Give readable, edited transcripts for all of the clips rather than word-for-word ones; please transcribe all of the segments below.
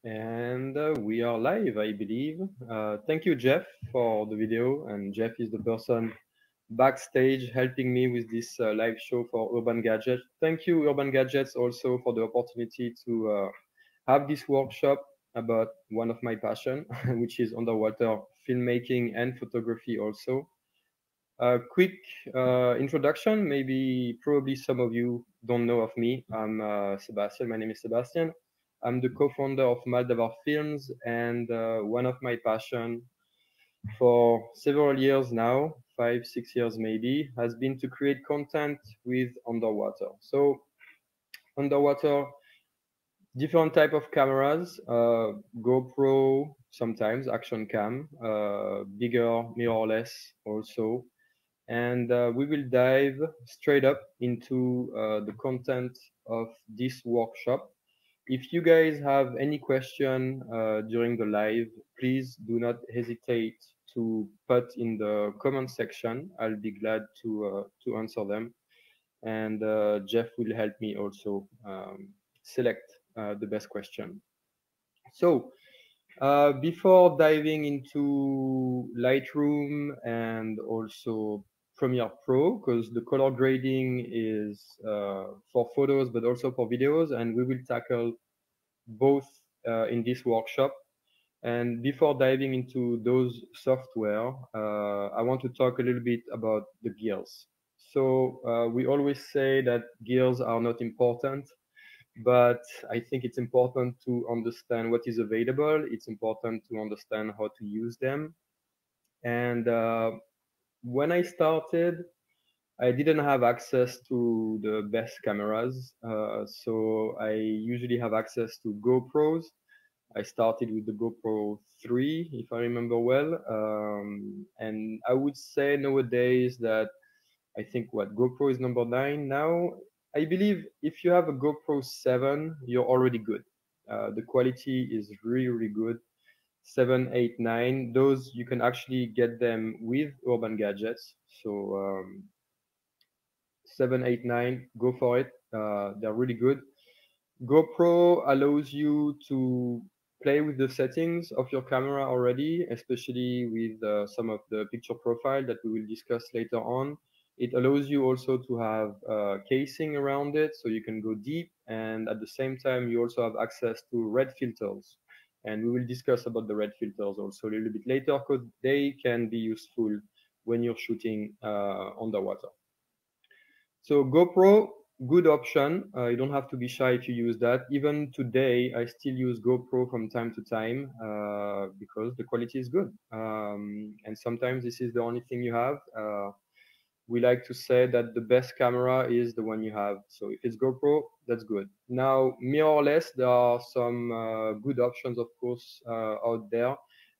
And we are live, I believe. Thank you, Jeff, for the video. And Jeff is the person backstage helping me with this live show for Urban Gadgets. Thank you, Urban Gadgets, also for the opportunity to have this workshop about one of my passion, which is underwater filmmaking and photography also. A quick introduction, maybe probably some of you don't know of me. I'm Sebastian. My name is Sebastian. I'm the co-founder of Maldavar Films, and one of my passion for several years now, 5, 6 years maybe, has been to create content with underwater. So underwater, different type of cameras, GoPro, sometimes action cam, bigger mirrorless also, and we will dive straight up into the content of this workshop. If you guys have any question during the live, please do not hesitate to put in the comment section. I'll be glad to answer them, and Jeff will help me also select the best question. So before diving into Lightroom and also Premiere Pro, because the color grading is for photos, but also for videos, and we will tackle both in this workshop. And before diving into those software, I want to talk a little bit about the gears. So we always say that gears are not important, but I think it's important to understand what is available. It's important to understand how to use them. And when I started, I didn't have access to the best cameras. So I usually have access to GoPros. I started with the GoPro 3, if I remember well. And I would say nowadays that I think what GoPro is number 9 now. I believe if you have a GoPro 7, you're already good. The quality is really, really good. 7, 8, 9. Those you can actually get them with Urban Gadgets. So 7, 8, 9, go for it. They're really good. GoPro allows you to play with the settings of your camera already, especially with some of the picture profile that we will discuss later on. It allows you also to have casing around it, so you can go deep, and at the same time, you also have access to red filters. And we will discuss about the red filters also a little bit later, because they can be useful when you're shooting underwater. So GoPro, good option. You don't have to be shy if you use that. Even today, I still use GoPro from time to time because the quality is good. And sometimes this is the only thing you have. We like to say that the best camera is the one you have. So if it's GoPro, that's good. Now, mirrorless, there are some good options, of course, out there.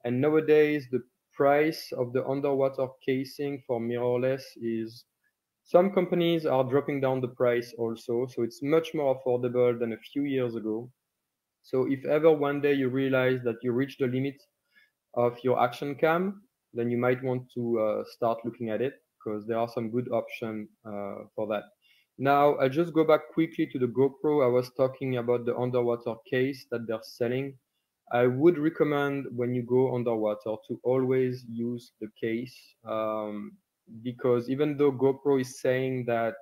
And nowadays, the price of the underwater casing for mirrorless is some companies are dropping down the price also, so it's much more affordable than a few years ago. So if ever one day you realize that you reach the limit of your action cam, then you might want to start looking at it because there are some good options for that. Now, I'll just go back quickly to the GoPro. I was talking about the underwater case that they're selling. I would recommend when you go underwater to always use the case because even though GoPro is saying that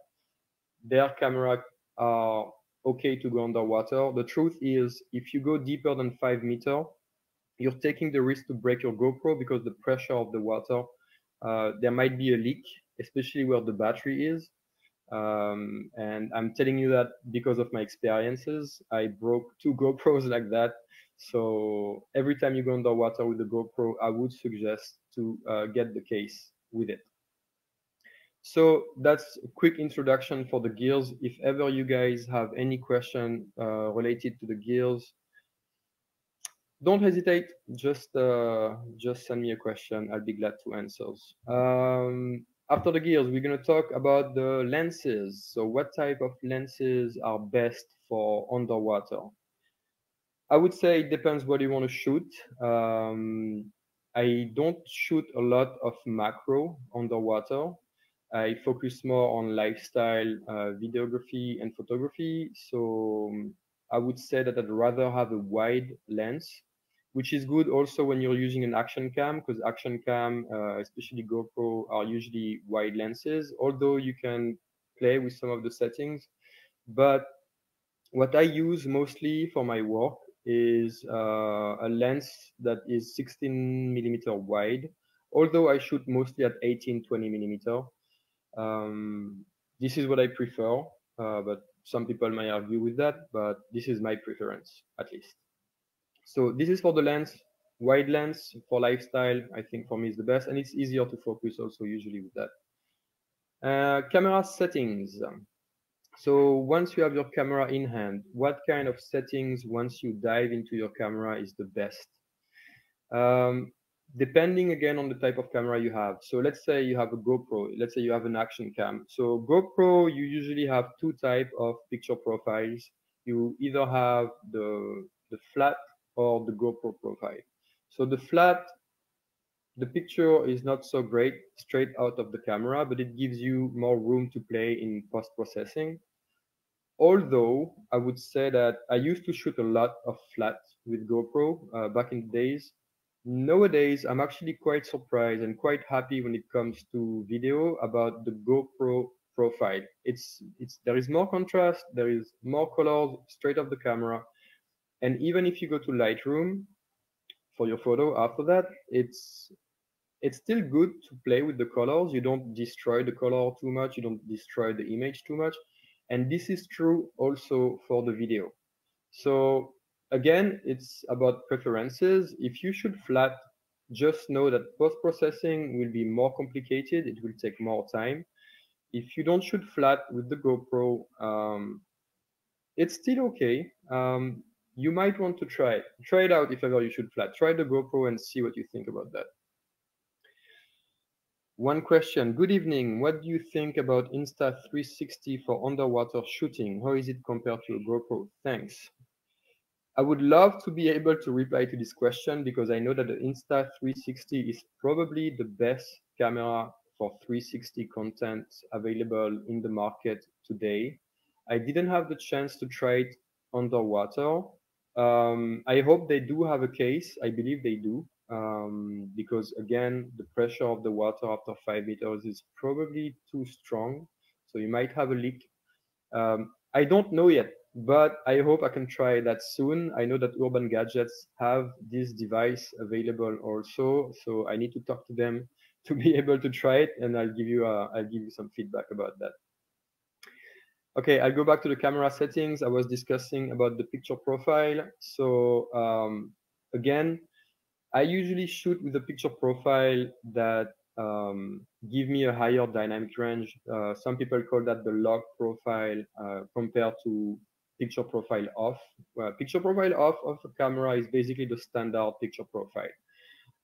their camera are okay to go underwater, the truth is if you go deeper than 5 meters, you're taking the risk to break your GoPro because the pressure of the water, there might be a leak, especially where the battery is. And I'm telling you that because of my experiences. I broke 2 GoPros like that. So every time you go underwater with the GoPro, I would suggest to get the case with it. So that's a quick introduction for the gears. If ever you guys have any question related to the gears, don't hesitate. Just send me a question. I'll be glad to answer. After the gears, we're gonna talk about the lenses. So what type of lenses are best for underwater? I would say it depends what you want to shoot. I don't shoot a lot of macro underwater. I focus more on lifestyle, videography, and photography. So I would say that I'd rather have a wide lens, which is good also when you're using an action cam, because action cam, especially GoPro, are usually wide lenses, although you can play with some of the settings. But what I use mostly for my work is a lens that is 16 mm wide, although I shoot mostly at 18-20 mm. This is what I prefer, but some people may argue with that, but this is my preference, at least. So this is for the lens, wide lens for lifestyle. I think for me is the best, and it's easier to focus also usually with that. Camera settings. So once you have your camera in hand, what kind of settings once you dive into your camera is the best? Depending again on the type of camera you have. So let's say you have a GoPro, let's say you have an action cam. So GoPro, you usually have two types of picture profiles. You either have the flat or the GoPro profile. So the flat, the picture is not so great straight out of the camera, but it gives you more room to play in post-processing. Although I would say that I used to shoot a lot of flat with GoPro back in the days. Nowadays, I'm actually quite surprised and quite happy when it comes to video about the GoPro profile. There is more contrast, there is more colors straight off the camera, and even if you go to Lightroom for your photo after that, it's still good to play with the colors. You don't destroy the color too much, you don't destroy the image too much. And this is true also for the video. So again, it's about preferences. If you shoot flat, just know that post-processing will be more complicated. It will take more time. If you don't shoot flat with the GoPro, it's still okay. You might want to try it. Try it out if ever you shoot flat. Try the GoPro and see what you think about that. One question. Good evening. What do you think about Insta360 for underwater shooting? How is it compared to a GoPro? Thanks. I would love to be able to reply to this question because I know that the Insta360 is probably the best camera for 360 content available in the market today. I didn't have the chance to try it underwater. I hope they do have a case. I believe they do. Because again, the pressure of the water after 5 meters is probably too strong. So you might have a leak. I don't know yet, but I hope I can try that soon. I know that Urban Gadgets have this device available also. So I need to talk to them to be able to try it. And I'll give you some feedback about that. Okay, I'll go back to the camera settings. I was discussing about the picture profile. So again, I usually shoot with a picture profile that give me a higher dynamic range. Some people call that the log profile compared to picture profile off. Picture profile off of a camera is basically the standard picture profile.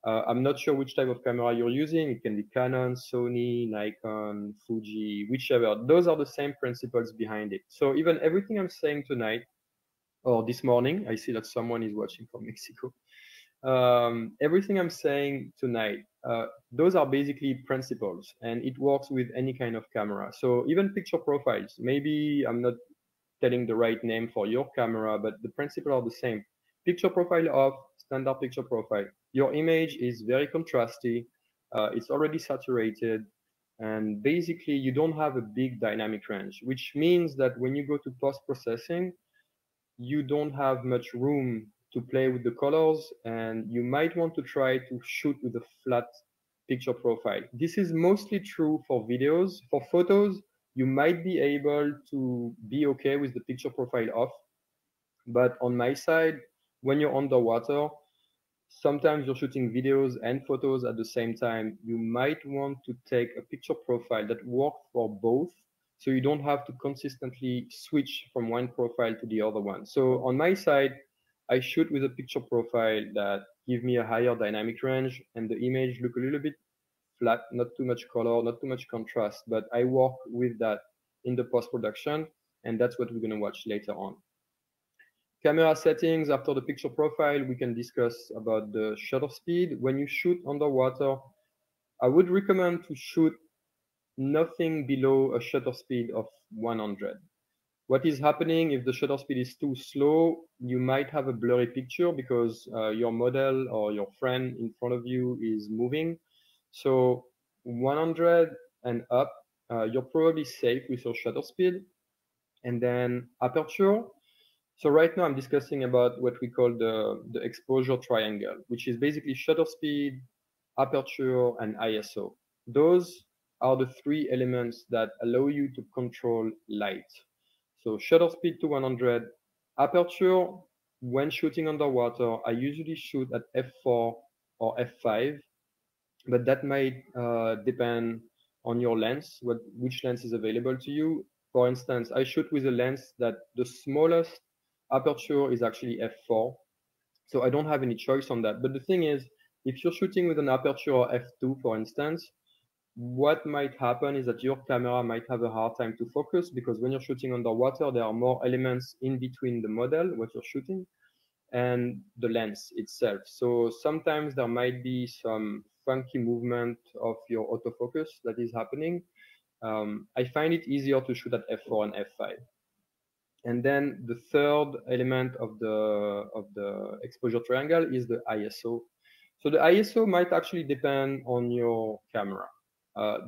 I'm not sure which type of camera you're using. It can be Canon, Sony, Nikon, Fuji, whichever. Those are the same principles behind it. So even everything I'm saying tonight or this morning, I see that someone is watching from Mexico. Everything I'm saying tonight, those are basically principles and it works with any kind of camera. So even picture profiles, maybe I'm not telling the right name for your camera, but the principles are the same. Picture profile off, standard picture profile. Your image is very contrasty. It's already saturated. And basically you don't have a big dynamic range, which means that when you go to post-processing, you don't have much room to play with the colors and you might want to try to shoot with a flat picture profile. This is mostly true for videos. For photos, you might be able to be okay with the picture profile off. But on my side, when you're underwater, sometimes you're shooting videos and photos at the same time. You might want to take a picture profile that works for both so you don't have to consistently switch from one profile to the other one. So on my side, I shoot with a picture profile that give me a higher dynamic range and the image look a little bit flat, not too much color, not too much contrast, but I work with that in the post-production and that's what we're gonna watch later on. Camera settings, after the picture profile, we can discuss about the shutter speed. When you shoot underwater, I would recommend to shoot nothing below a shutter speed of 100. What is happening if the shutter speed is too slow? You might have a blurry picture because your model or your friend in front of you is moving. So 100 and up, you're probably safe with your shutter speed. And then aperture. So right now I'm discussing about what we call the exposure triangle, which is basically shutter speed, aperture, and ISO. Those are the three elements that allow you to control light. So shutter speed to 100, aperture. When shooting underwater, I usually shoot at f4 or f5, but that might depend on your lens, which lens is available to you. For instance, I shoot with a lens that the smallest aperture is actually f4, so I don't have any choice on that. But the thing is, if you're shooting with an aperture f2, for instance, what might happen is that your camera might have a hard time to focus because when you're shooting underwater, there are more elements in between the model, what you're shooting, and the lens itself. So sometimes there might be some funky movement of your autofocus that is happening. I find it easier to shoot at f4 and f5. And then the third element of the exposure triangle is the ISO. So the ISO might actually depend on your camera.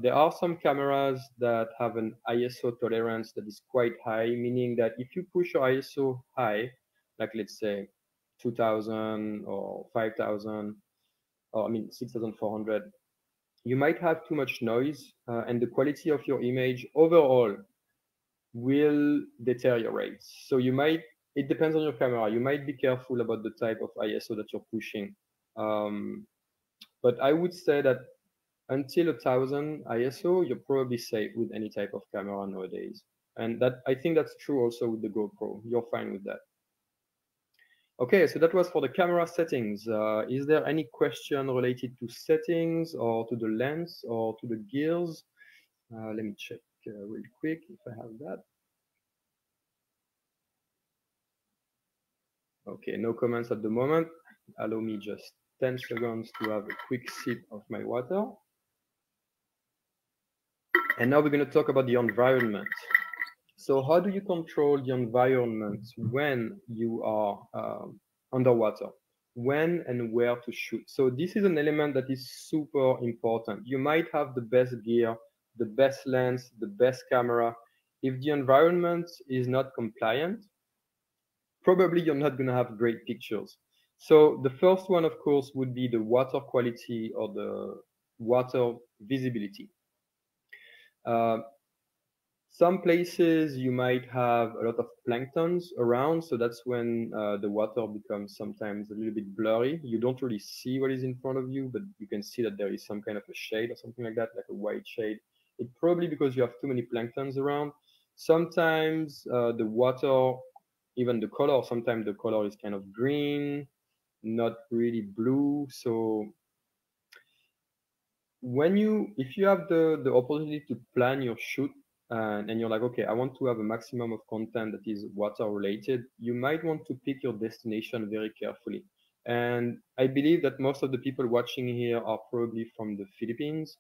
There are some cameras that have an ISO tolerance that is quite high, meaning that if you push your ISO high, like let's say 2000 or 5000, or I mean 6400, you might have too much noise and the quality of your image overall will deteriorate. So you might, it depends on your camera. You might be careful about the type of ISO that you're pushing. But I would say that until 1000 ISO, you're probably safe with any type of camera nowadays. And that, I think that's true also with the GoPro. You're fine with that. Okay, so that was for the camera settings. Is there any question related to settings or to the lens or to the gears? Let me check real quick if I have that. Okay, no comments at the moment. Allow me just 10 seconds to have a quick sip of my water. And now we're going to talk about the environment. So how do you control the environment when you are underwater? When and where to shoot? So this is an element that is super important. You might have the best gear, the best lens, the best camera. If the environment is not compliant, probably you're not going to have great pictures. So the first one, of course, would be the water quality or the water visibility. Some places you might have a lot of planktons around, so that's when the water becomes sometimes a little bit blurry. You don't really see what is in front of you, but you can see that there is some kind of a shade or something like that, like a white shade. It's probably because you have too many planktons around. Sometimes the water, even the color, sometimes the color is kind of green, not really blue. So if you have the opportunity to plan your shoot and you're like, okay, I want to have a maximum of content that is water related, you might want to pick your destination very carefully. And I believe that most of the people watching here are probably from the Philippines.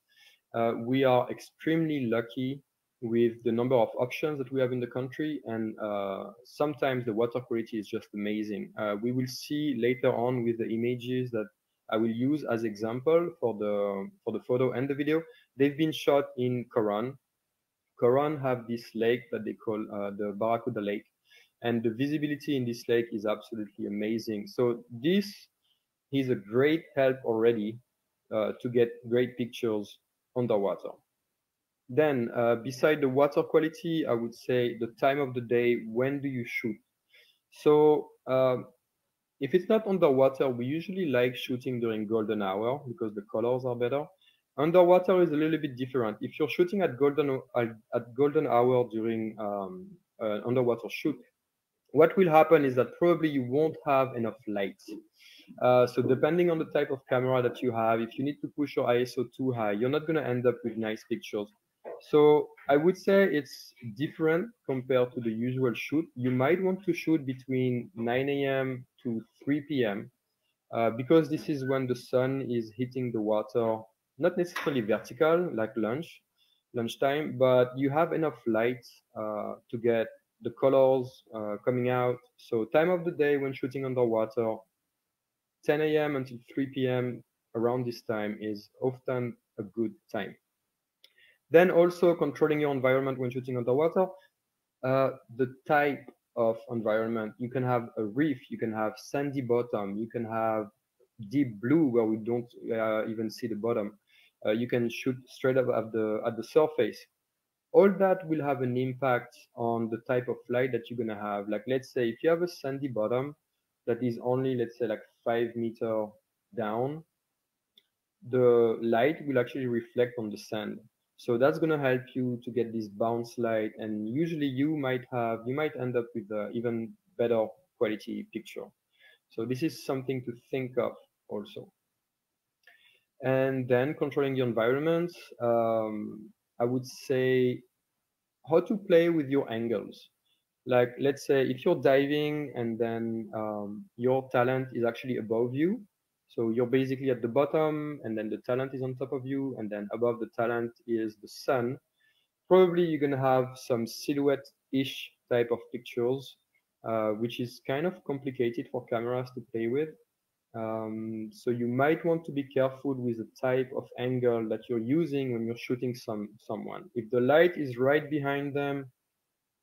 We are extremely lucky with the number of options that we have in the country, and sometimes the water quality is just amazing. We will see later on with the images that I will use as example for the photo and the video. They've been shot in Coron. Coron have this lake that they call the Barracuda Lake, and the visibility in this lake is absolutely amazing. So this is a great help already to get great pictures underwater. Then, beside the water quality, I would say the time of the day. When do you shoot? So if it's not underwater, we usually like shooting during golden hour because the colors are better. Underwater is a little bit different. If you're shooting at golden hour during underwater shoot, what will happen is that probably you won't have enough light. So depending on the type of camera that you have, if you need to push your ISO too high, you're not going to end up with nice pictures. So I would say it's different compared to the usual shoot. You might want to shoot between 9 a.m. to 3 p.m. Because this is when the sun is hitting the water, not necessarily vertical like lunchtime, but you have enough light to get the colors coming out. So time of the day when shooting underwater, 10 a.m. until 3 p.m. around this time is often a good time. Then also controlling your environment when shooting underwater, the type of environment. You can have a reef, you can have sandy bottom, you can have deep blue where we don't even see the bottom. You can shoot straight up at the surface. All that will have an impact on the type of light that you're gonna have. Like let's say if you have a sandy bottom that is only let's say like 5 meter down, the light will actually reflect on the sand. So that's gonna help you to get this bounce light, and usually you might end up with an even better quality picture. So this is something to think of also. And then controlling your environment, I would say how to play with your angles. Like let's say if you're diving and then your talent is actually above you, so you're basically at the bottom and then the talent is on top of you, and then above the talent is the sun. Probably you're gonna have some silhouette-ish type of pictures, which is kind of complicated for cameras to play with. So you might want to be careful with the type of angle that you're using when you're shooting someone. If the light is right behind them,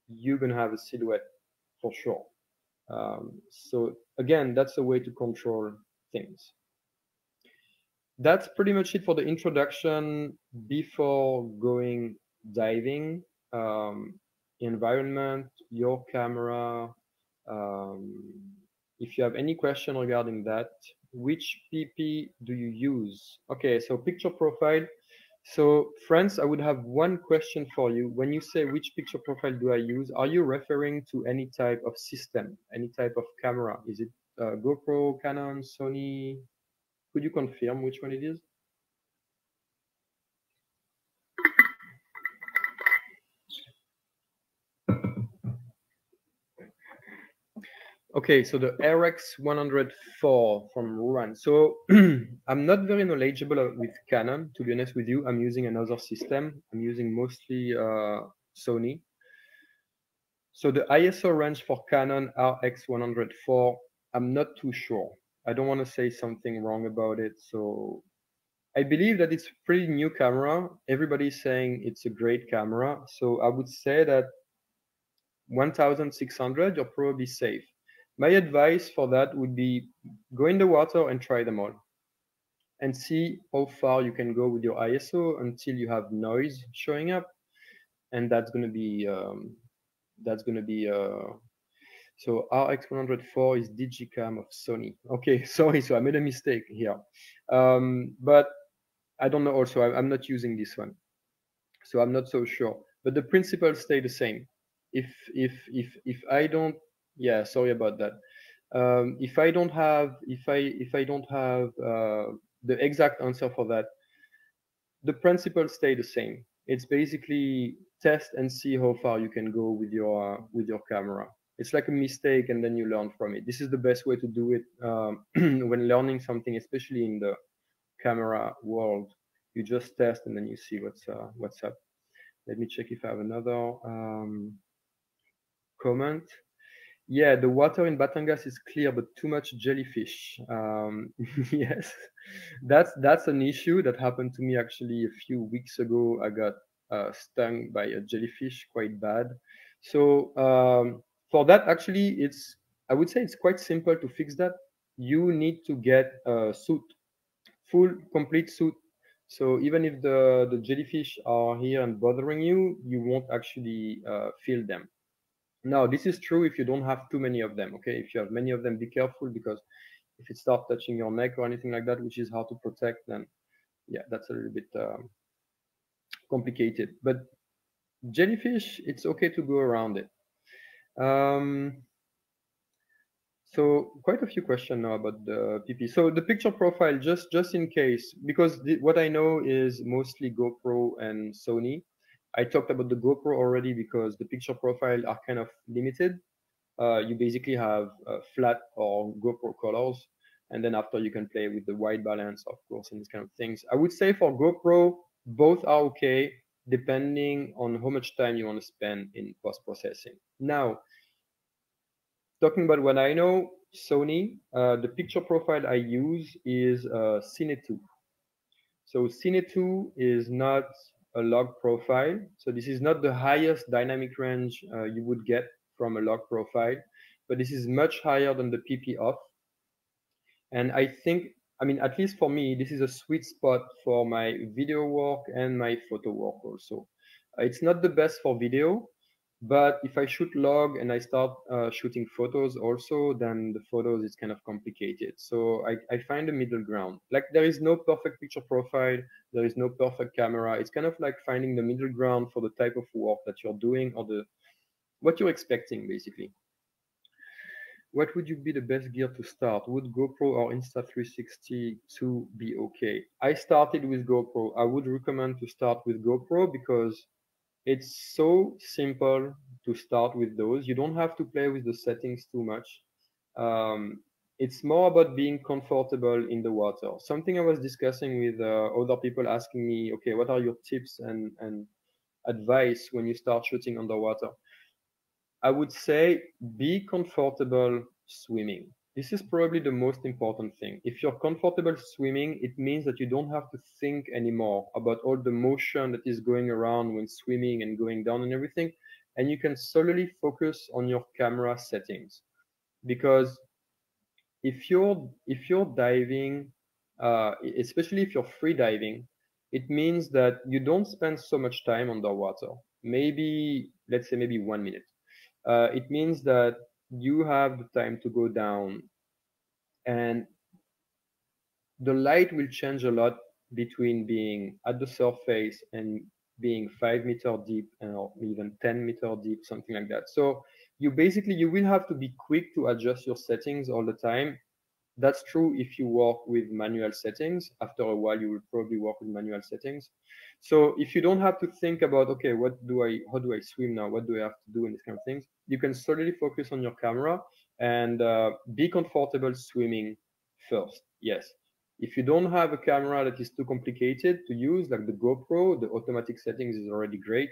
you're gonna have a silhouette for sure. So again, that's a way to control things. That's pretty much it for the introduction. Before going diving, environment, your camera. If you have any question regarding that, which PP do you use? Okay, so picture profile. So friends, I would have one question for you. When you say which picture profile do I use, are you referring to any type of system, any type of camera? Is it GoPro, Canon, Sony? Could you confirm which one it is? Okay, so the RX104 from Ruan. So I'm not very knowledgeable with Canon, to be honest with you. I'm using another system. I'm using mostly Sony. So the ISO range for Canon RX104, I'm not too sure. I don't want to say something wrong about it. So I believe that it's a pretty new camera. Everybody's saying it's a great camera. So I would say that 1600, you're probably safe. My advice for that would be go in the water and try them all and see how far you can go with your ISO until you have noise showing up. And that's going to be so RX104 is Digicam of Sony. Okay, sorry, so I made a mistake here. But I don't know also, I'm not using this one. So I'm not so sure. But the principles stay the same. If I don't, yeah, sorry about that. If I don't have the exact answer for that, the principles stay the same. It's basically test and see how far you can go with your camera. It's like a mistake and then you learn from it. This is the best way to do it when learning something, especially in the camera world. You just test and then you see what's up. Let me check if I have another comment. Yeah, the water in Batangas is clear, but too much jellyfish. Yes, that's an issue that happened to me actually a few weeks ago. I got stung by a jellyfish quite bad. So for that, actually, I would say it's quite simple to fix that. You need to get a suit, full complete suit. So even if the jellyfish are here and bothering you, you won't actually feel them. Now, this is true if you don't have too many of them, okay? If you have many of them, be careful, because if it starts touching your neck or anything like that, which is hard to protect, then yeah, that's a little bit complicated. But jellyfish, it's okay to go around it. So quite a few questions now about the PP. So the picture profile, just in case, because what I know is mostly GoPro and Sony. I talked about the GoPro already because the picture profile are kind of limited. You basically have flat or GoPro colors, and then after you can play with the white balance, of course, and these kind of things. I would say for GoPro, both are okay. depending on how much time you want to spend in post-processing. Now, talking about what I know, Sony, the picture profile I use is Cine 2. So Cine 2 is not a log profile. So this is not the highest dynamic range you would get from a log profile, but this is much higher than the PP off. And I think, I mean, at least for me, this is a sweet spot for my video work and my photo work also. It's not the best for video, but if I shoot log and I start shooting photos also, then the photos is kind of complicated. So I find a middle ground. Like there is no perfect picture profile, there is no perfect camera. It's kind of like finding the middle ground for the type of work that you're doing or what you're expecting basically. What would you be the best gear to start? Would GoPro or Insta360 be okay? I started with GoPro. I would recommend to start with GoPro because it's so simple to start with those. You don't have to play with the settings too much. It's more about being comfortable in the water. Something I was discussing with other people asking me, okay, what are your tips and advice when you start shooting underwater? I would say be comfortable swimming. This is probably the most important thing. If you're comfortable swimming, it means that you don't have to think anymore about all the motion that is going around when swimming and going down and everything. And you can solely focus on your camera settings. Because if you're diving, especially if you're free diving, it means that you don't spend so much time underwater. Maybe, let's say maybe 1 minute. It means that you have the time to go down and the light will change a lot between being at the surface and being 5 meter deep or even 10 meter deep, something like that. So you will have to be quick to adjust your settings all the time. That's true if you work with manual settings. After a while, you will probably work with manual settings. So if you don't have to think about, okay, how do I swim now? What do I have to do and these kind of things? You can solely focus on your camera and be comfortable swimming first. Yes. If you don't have a camera that is too complicated to use, like the GoPro, the automatic settings is already great.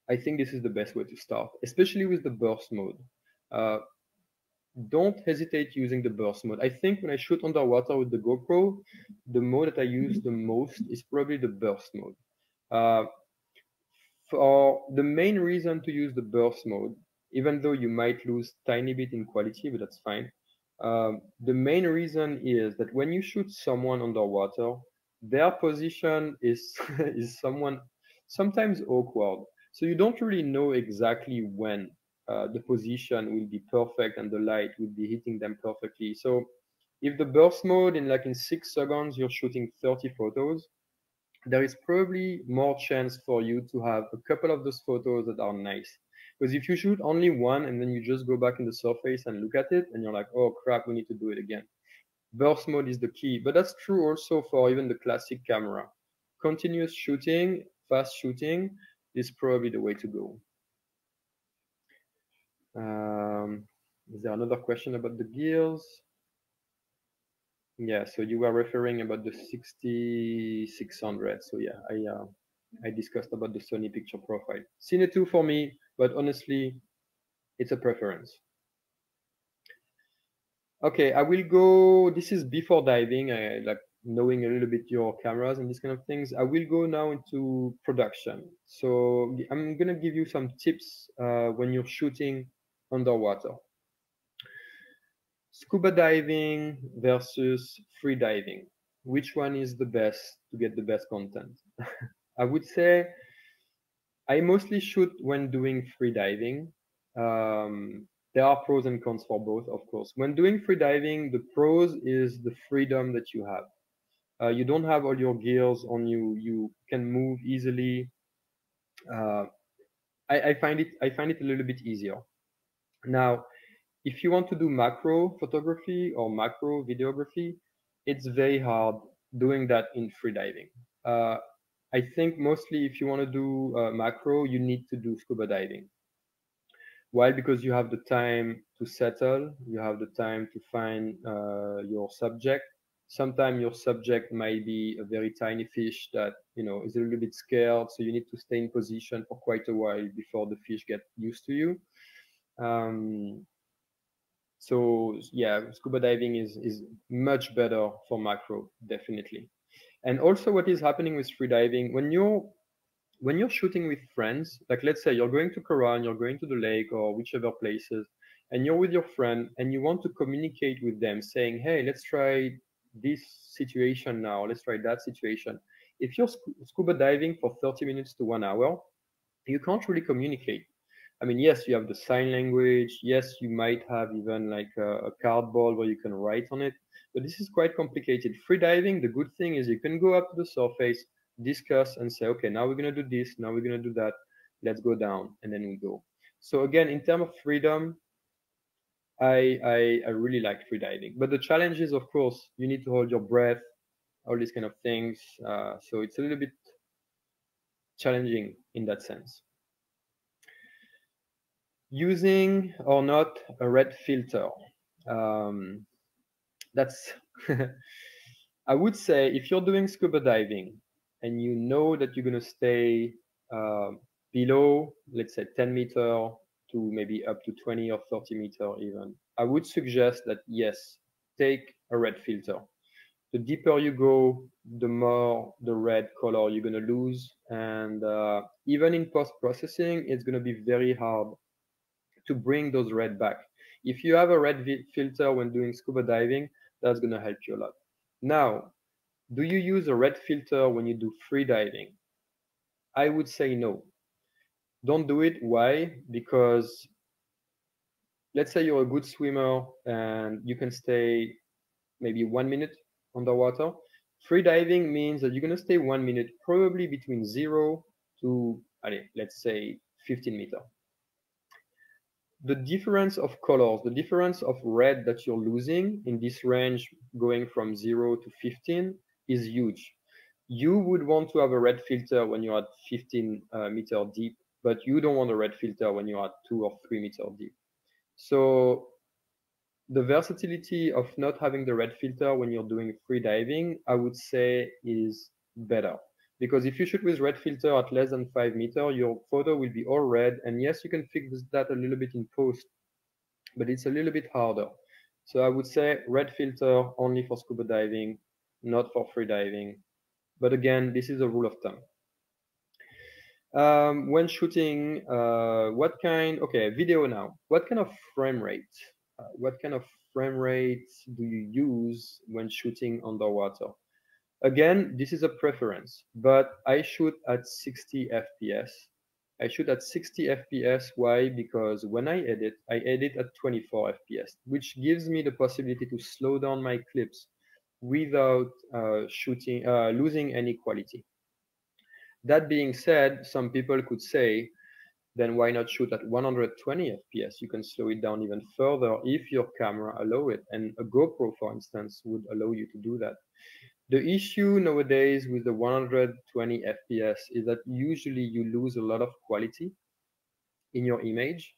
I think this is the best way to start, especially with the burst mode. Uh, don't hesitate using the burst mode. I think when I shoot underwater with the GoPro, the mode that I use the most is probably the burst mode. Uh, for the main reason to use the burst mode, even though you might lose tiny bit in quality, but that's fine. The main reason is that when you shoot someone underwater, their position is is sometimes awkward. So you don't really know exactly when the position will be perfect and the light will be hitting them perfectly. So if the burst mode in 6 seconds you're shooting 30 photos, there is probably more chance for you to have a couple of those photos that are nice. Because if you shoot only one and then you just go back in the surface and look at it and you're like, oh crap, we need to do it again. Burst mode is the key, but that's true also for even the classic camera. Continuous shooting, fast shooting is probably the way to go. Is there another question about the gears? Yeah, so you were referring about the 6600. So yeah, I discussed about the Sony picture profile. Cine 2 for me, but honestly, it's a preference. Okay, I will go. This is before diving, like knowing a little bit your cameras and these kind of things. I will go now into production. So I'm gonna give you some tips when you're shooting underwater. Scuba diving versus free diving. Which one is the best to get the best content? I would say I mostly shoot when doing free diving. There are pros and cons for both, of course. When doing free diving, the pros is the freedom that you have. You don't have all your gears on you. You can move easily. Uh, I find it a little bit easier. Now, if you want to do macro photography or macro videography, it's very hard doing that in free diving. Uh, I think mostly if you want to do macro, you need to do scuba diving. Why? Because you have the time to settle, you have the time to find your subject, Sometimes your subject might be a very tiny fish that, is a little bit scared, so you need to stay in position for quite a while before the fish get used to you. So yeah, scuba diving is much better for macro, definitely. And also, what is happening with freediving when you're shooting with friends, like let's say you're going to Koran, you're going to the lake or whichever places, and you're with your friend and you want to communicate with them, saying, "Hey, let's try this situation now. Let's try that situation." If you're scuba diving for 30 minutes to 1 hour, you can't really communicate. I mean, yes, you have the sign language. Yes, you might have even like a cardboard where you can write on it, but this is quite complicated. Free diving, the good thing is you can go up to the surface, discuss, and say, okay, now we're gonna do this, now we're gonna do that. Let's go down, and then we go. So again, in terms of freedom, I really like free diving. But the challenge is, of course, you need to hold your breath, all these kind of things. So it's a little bit challenging in that sense. Using or not a red filter. That's I would say if you're doing scuba diving and you know that you're going to stay uh, below, let's say 10 meter to maybe up to 20 or 30 meter even, I would suggest that yes, take a red filter. The deeper you go, the more the red color you're going to lose. And even in post-processing, it's going to be very hard to bring those red back. If you have a red filter when doing scuba diving, that's going to help you a lot. Now, do you use a red filter when you do free diving? I would say no. Don't do it. Why? Because let's say you're a good swimmer and you can stay maybe 1 minute underwater. Free diving means that you're going to stay 1 minute, probably between 0 to, let's say, 15 meters. The difference of colors, the difference of red that you're losing in this range going from 0 to 15 is huge. You would want to have a red filter when you're at 15 meter deep, but you don't want a red filter when you're at 2 or 3 meter deep. So the versatility of not having the red filter when you're doing free diving, I would say is better. Because if you shoot with red filter at less than 5 meter, your photo will be all red. And yes, you can fix that a little bit in post, but it's a little bit harder. So I would say red filter only for scuba diving, not for free diving. But again, this is a rule of thumb. When shooting, video now. What kind of frame rate? What kind of frame rate do you use when shooting underwater? Again, this is a preference, but I shoot at 60 FPS. I shoot at 60 FPS. Why? Because when I edit at 24 FPS, which gives me the possibility to slow down my clips without losing any quality. That being said, some people could say, then why not shoot at 120 FPS? You can slow it down even further if your camera allow it. And a GoPro, for instance, would allow you to do that. The issue nowadays with the 120 FPS is that usually you lose a lot of quality in your image.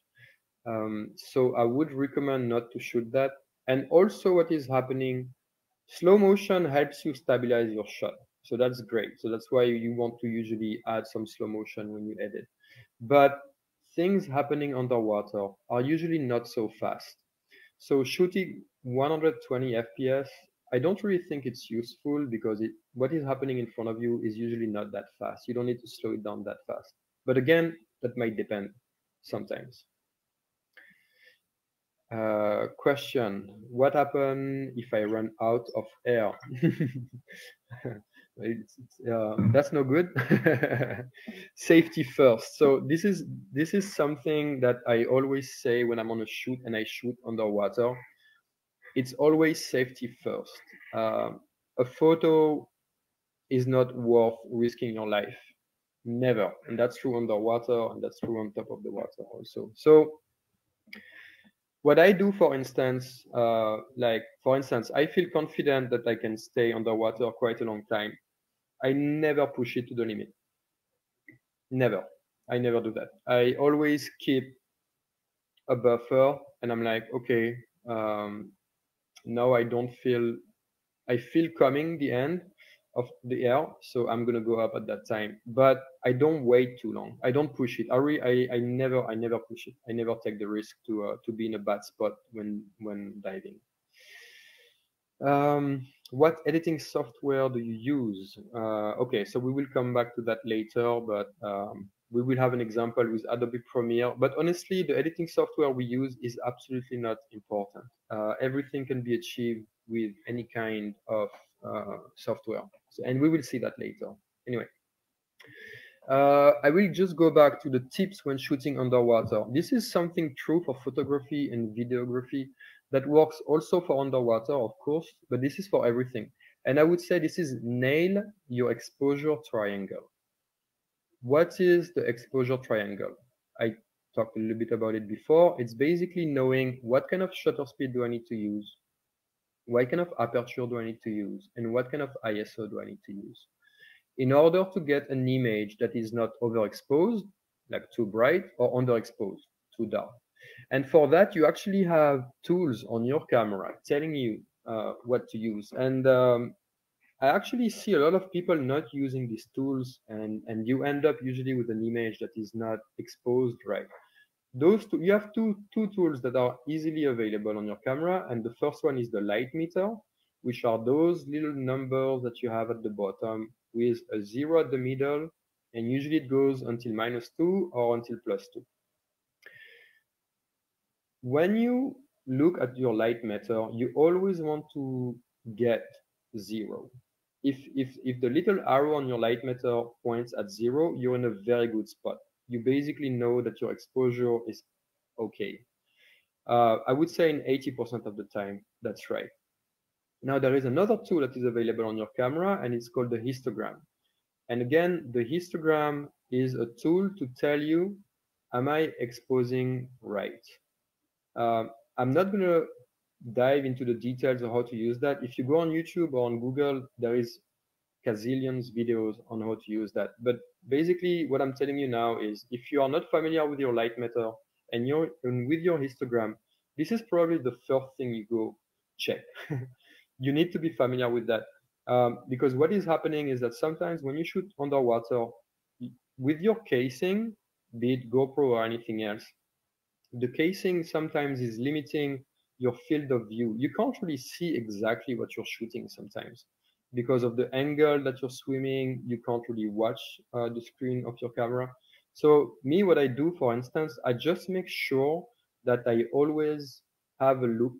So I would recommend not to shoot that. And also what is happening, slow motion helps you stabilize your shot. So that's great. So that's why you want to usually add some slow motion when you edit. But things happening underwater are usually not so fast. So shooting 120 FPS, I don't really think it's useful because what is happening in front of you is usually not that fast. You don't need to slow it down that fast. But again, that might depend sometimes. Question, what happens if I run out of air? That's no good. Safety first. So this is something that I always say when I'm on a shoot and I shoot underwater. It's always safety first. A photo is not worth risking your life. Never. And that's true underwater, and that's true on top of the water also. So what I do, for instance, I feel confident that I can stay underwater quite a long time. I never push it to the limit. Never. I never do that. I always keep a buffer, and I'm like, okay, now I don't feel I feel coming the end of the air, so I'm gonna go up at that time. But I don't wait too long. I don't push it. I never push it. I never take the risk to be in a bad spot when diving. What editing software do you use? Okay, so we will come back to that later, but we will have an example with Adobe Premiere. But honestly, the editing software we use is absolutely not important. Everything can be achieved with any kind of software. So, and we will see that later. Anyway, I will just go back to the tips when shooting underwater. This is something true for photography and videography that works also for underwater, of course, but this is for everything. And I would say this is nail your exposure triangle. What is the exposure triangle? I talked a little bit about it before. It's basically knowing what kind of shutter speed do I need to use, what kind of aperture do I need to use, and what kind of ISO do I need to use in order to get an image that is not overexposed, like too bright, or underexposed, too dark. And for that, you actually have tools on your camera telling you what to use. And I actually see a lot of people not using these tools, and you end up usually with an image that is not exposed right. Those two, you have two tools that are easily available on your camera, and the first one is the light meter, which are those little numbers that you have at the bottom with a zero at the middle, and usually it goes until -2 or until +2. When you look at your light meter, you always want to get 0. If the little arrow on your light meter points at 0, you're in a very good spot. You basically know that your exposure is okay. I would say in 80% of the time, that's right. Now there is another tool that is available on your camera, and it's called the histogram. And again, the histogram is a tool to tell you, am I exposing right? I'm not going to dive into the details of how to use that. If you go on YouTube or on Google, there is gazillions videos on how to use that. But basically, what I'm telling you now is if you are not familiar with your light meter and with your histogram, this is probably the first thing you go check. You need to be familiar with that. Because what is happening is that sometimes when you shoot underwater, with your casing, be it GoPro or anything else, the casing sometimes is limiting your field of view. You can't really see exactly what you're shooting sometimes because of the angle that you're swimming. You can't really watch the screen of your camera. So me, what I do, for instance, I just make sure that I always have a look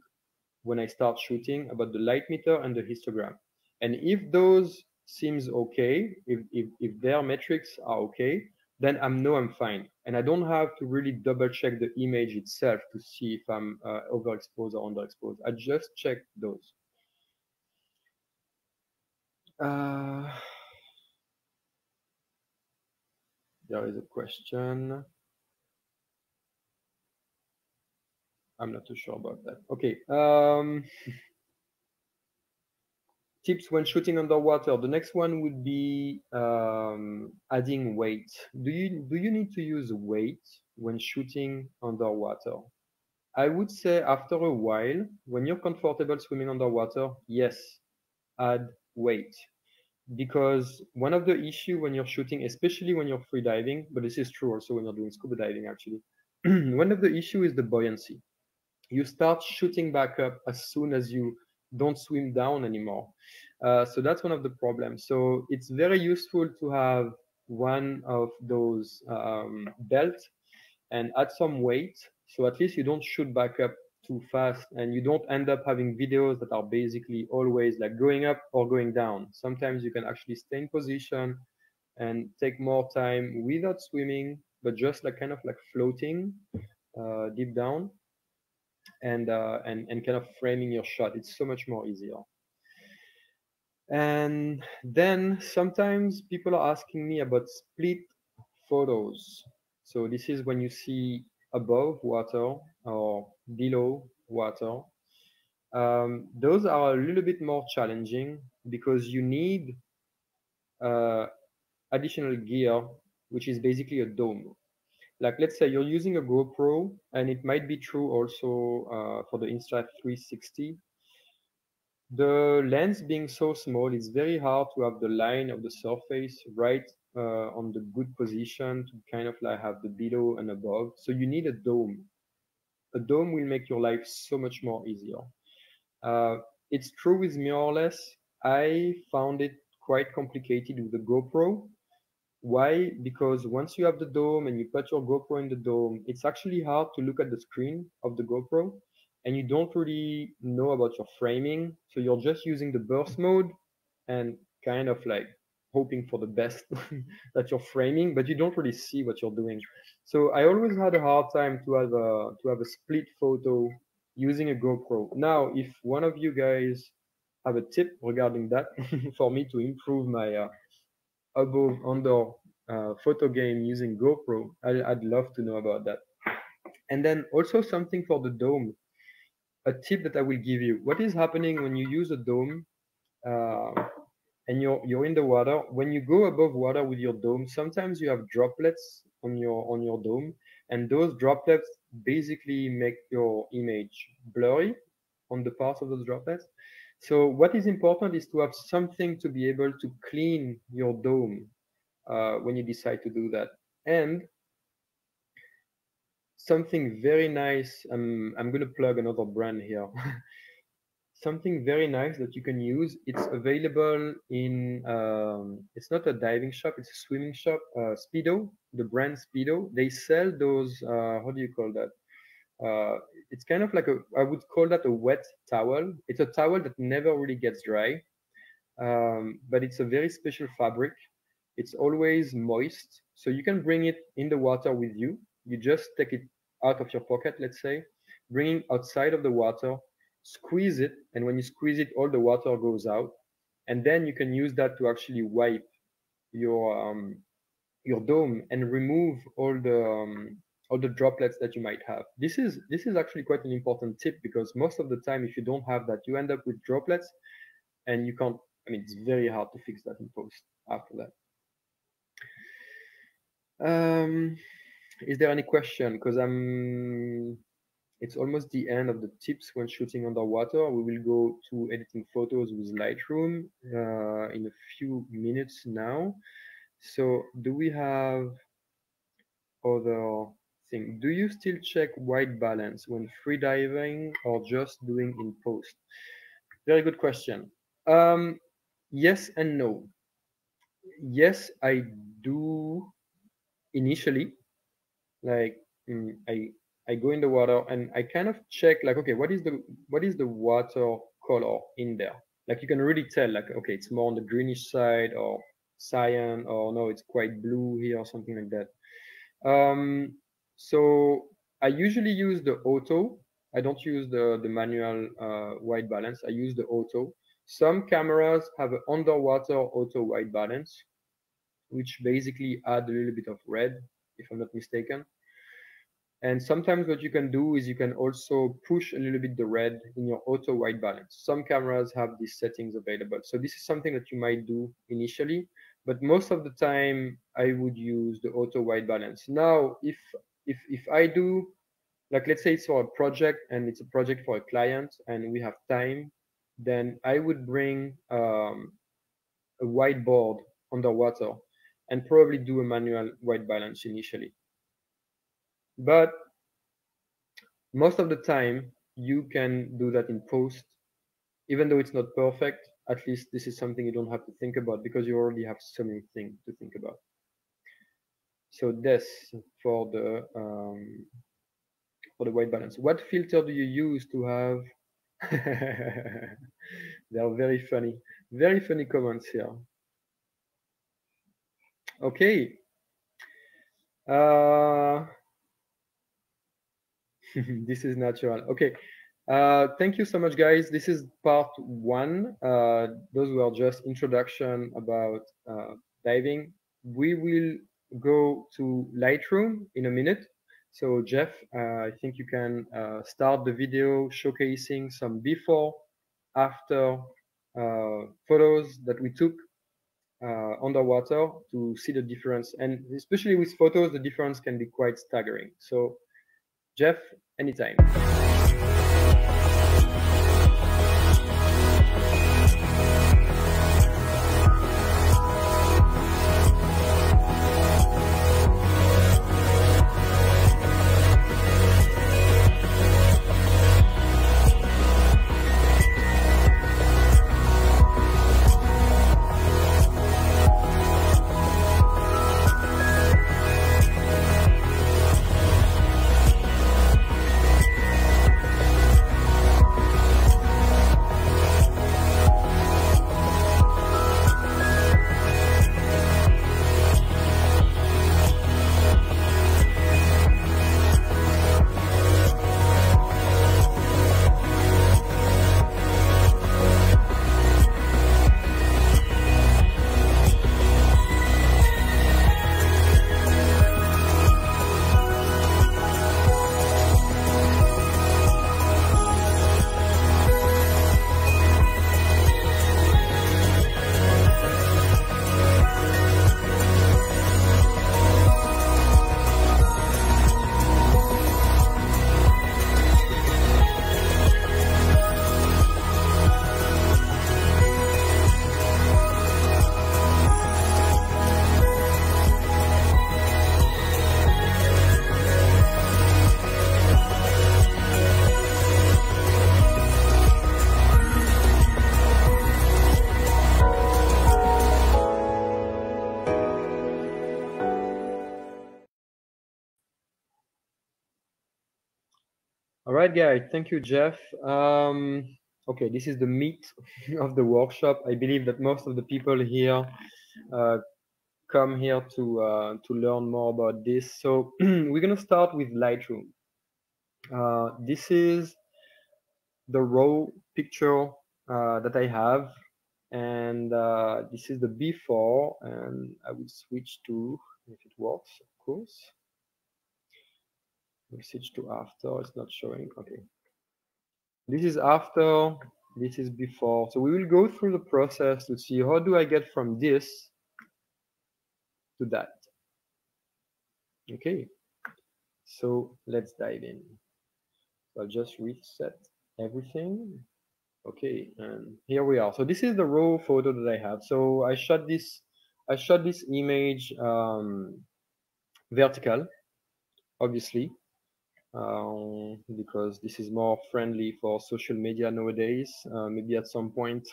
when I start shooting about the light meter and the histogram. And if those seems okay, if their metrics are okay, then I know I'm fine. And I don't have to really double check the image itself to see if I'm overexposed or underexposed. I just check those. There is a question. I'm not too sure about that. Okay. Tips when shooting underwater. The next one would be adding weight. Do you need to use weight when shooting underwater? I would say after a while, when you're comfortable swimming underwater, yes, add weight. Because one of the issue when you're shooting, especially when you're free diving, but this is true also when you're doing scuba diving actually, one of the issue is the buoyancy. You start shooting back up as soon as you don't swim down anymore. So that's one of the problems. So it's very useful to have one of those belts and add some weight. So at least you don't shoot back up too fast and you don't end up having videos that are basically always like going up or going down. Sometimes you can actually stay in position and take more time without swimming, but just like kind of like floating deep down and kind of framing your shot. It's so much more easier. And then sometimes people are asking me about split photos. So this is when you see above water or below water. Those are a little bit more challenging because you need uh, additional gear, which is basically a dome. Like let's say you're using a GoPro, and it might be true also for the Insta 360. The lens being so small, it's very hard to have the line of the surface right on the good position to kind of like have the below and above. So you need a dome. A dome will make your life so much more easier. Uh, it's true with mirrorless. I found it quite complicated with the GoPro. Why? Because once you have the dome and you put your GoPro in the dome, it's actually hard to look at the screen of the GoPro and you don't really know about your framing. So you're just using the burst mode and kind of like hoping for the best that you're framing, but you don't really see what you're doing. So I always had a hard time to have a split photo using a GoPro. Now, if one of you guys have a tip regarding that for me to improve my above under photo game using GoPro, I'd love to know about that. And then also something for the dome, a tip that I will give you. What is happening when you use a dome uh, and you're in the water? When you go above water with your dome, sometimes you have droplets on your dome, and those droplets basically make your image blurry on the parts of those droplets. So what is important is to have something to be able to clean your dome when you decide to do that. And something very nice, I'm going to plug another brand here. Something very nice that you can use. It's available in, it's not a diving shop, it's a swimming shop, Speedo, the brand Speedo. They sell those, how do you call that? It's kind of like I would call that a wet towel. It's a towel that never really gets dry, but it's a very special fabric. It's always moist, so you can bring it in the water with you. You just take it out of your pocket, let's say, bring it outside of the water, squeeze it, and when you squeeze it, all the water goes out, and then you can use that to actually wipe your dome and remove all the droplets that you might have. This is actually quite an important tip because most of the time, if you don't have that, you end up with droplets, and you can't. I mean, it's very hard to fix that in post after that. Is there any question? Because it's almost the end of the tips when shooting underwater. We will go to editing photos with Lightroom in a few minutes now. So do we have other thing? Do you still check white balance when freediving or just doing in post? Very good question. Yes and no. Yes, I do initially. Like I go in the water and I kind of check like, okay, what is the water color in there? Like you can really tell like, okay, it's more on the greenish side or cyan, or no, it's quite blue here or something like that. So I usually use the auto. I don't use the manual white balance. I use the auto. Some cameras have an underwater auto white balance, which basically add a little bit of red, if I'm not mistaken. And sometimes what you can do is you can also push a little bit the red in your auto white balance. Some cameras have these settings available. So this is something that you might do initially, but most of the time I would use the auto white balance. Now, if I do, like let's say it's for a project and it's a project for a client and we have time, then I would bring a whiteboard underwater and probably do a manual white balance initially. But most of the time, you can do that in post, even though it's not perfect. At least this is something you don't have to think about because you already have so many things to think about. So this for the white balance. What filter do you use to have? They are very funny comments here. Okay. This is natural. Okay. Thank you so much, guys. This is part one. Those were just introduction about diving. We will go to Lightroom in a minute. So Jeff, I think you can start the video showcasing some before, after photos that we took underwater to see the difference. And especially with photos, the difference can be quite staggering. So Jeff, anytime. All right, guys. Thank you, Jeff. Okay, this is the meat of the workshop. I believe that most of the people here uh, come here to learn more about this. So we're gonna start with Lightroom. This is the raw picture that I have, and this is the before. And I will switch to, if it works, of course. We'll switch to after. It's not showing. Okay. This is after, this is before. So we will go through the process to see how do I get from this to that. Okay, so let's dive in. So I'll just reset everything. Okay, and here we are. So this is the raw photo that I have. So I shot this image vertical, obviously, because this is more friendly for social media nowadays. Maybe at some point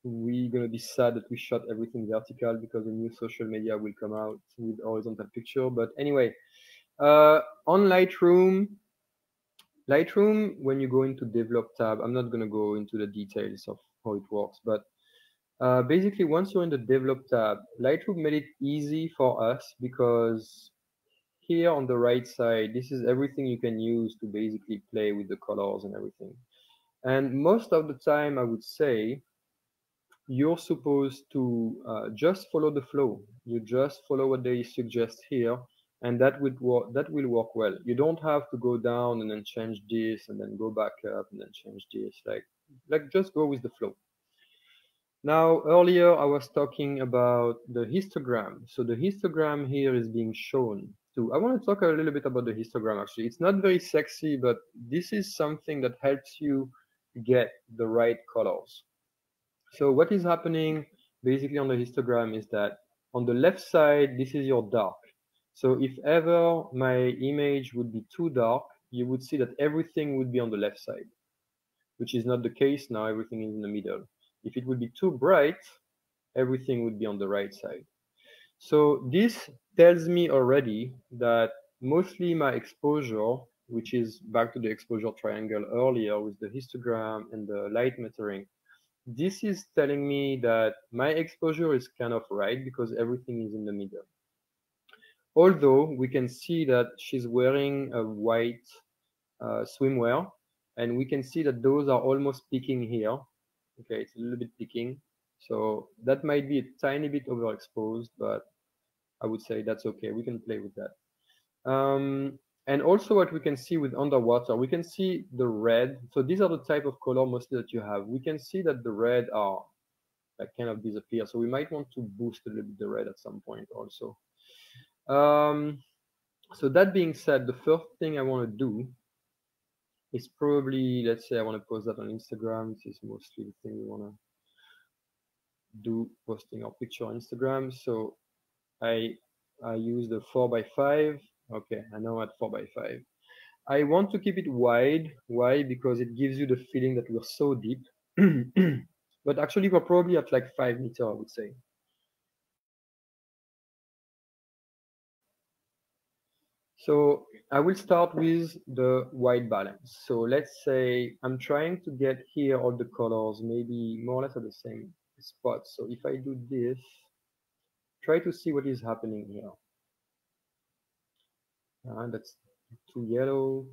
we're gonna be sad that we shot everything vertical because the new social media will come out with horizontal picture. But anyway, on Lightroom, when you go into develop tab, I'm not gonna go into the details of how it works, but basically once you're in the develop tab, Lightroom made it easy for us because here on the right side, this is everything you can use to basically play with the colors and everything. And most of the time, I would say, you're supposed to just follow the flow. You just follow what they suggest here, and that would work. That will work well. You don't have to go down and then change this, and then go back up and then change this. Like just go with the flow. Now, earlier I was talking about the histogram. So the histogram here is being shown too. I want to talk a little bit about the histogram actually. It's not very sexy, but this is something that helps you get the right colors. So what is happening basically on the histogram is that on the left side, this is your dark. So if ever my image would be too dark, you would see that everything would be on the left side, which is not the case now. Everything is in the middle. If it would be too bright, everything would be on the right side. So this tells me already that mostly my exposure, which is back to the exposure triangle earlier with the histogram and the light metering, this is telling me that my exposure is kind of right because everything is in the middle. Although we can see that she's wearing a white swimwear, and we can see that those are almost peaking here. Okay, it's a little bit peaking. So that might be a tiny bit overexposed, but I would say that's okay. We can play with that. And also what we can see with underwater, we can see the red. So these are the type of color mostly that you have. We can see that the red are like kind of disappear. So we might want to boost a little bit the red at some point also. So that being said, the first thing I want to do is probably, let's say I want to post that on Instagram. This is mostly the thing we want to do, posting our picture on Instagram. So I use the 4x5. Okay, I know at 4x5. I want to keep it wide. Why? Because it gives you the feeling that we're so deep. But actually, we're probably at like 5 meters, I would say. So I will start with the white balance. So let's say I'm trying to get here all the colors, maybe more or less at the same spot. So if I do this, try to see what is happening here. That's too yellow,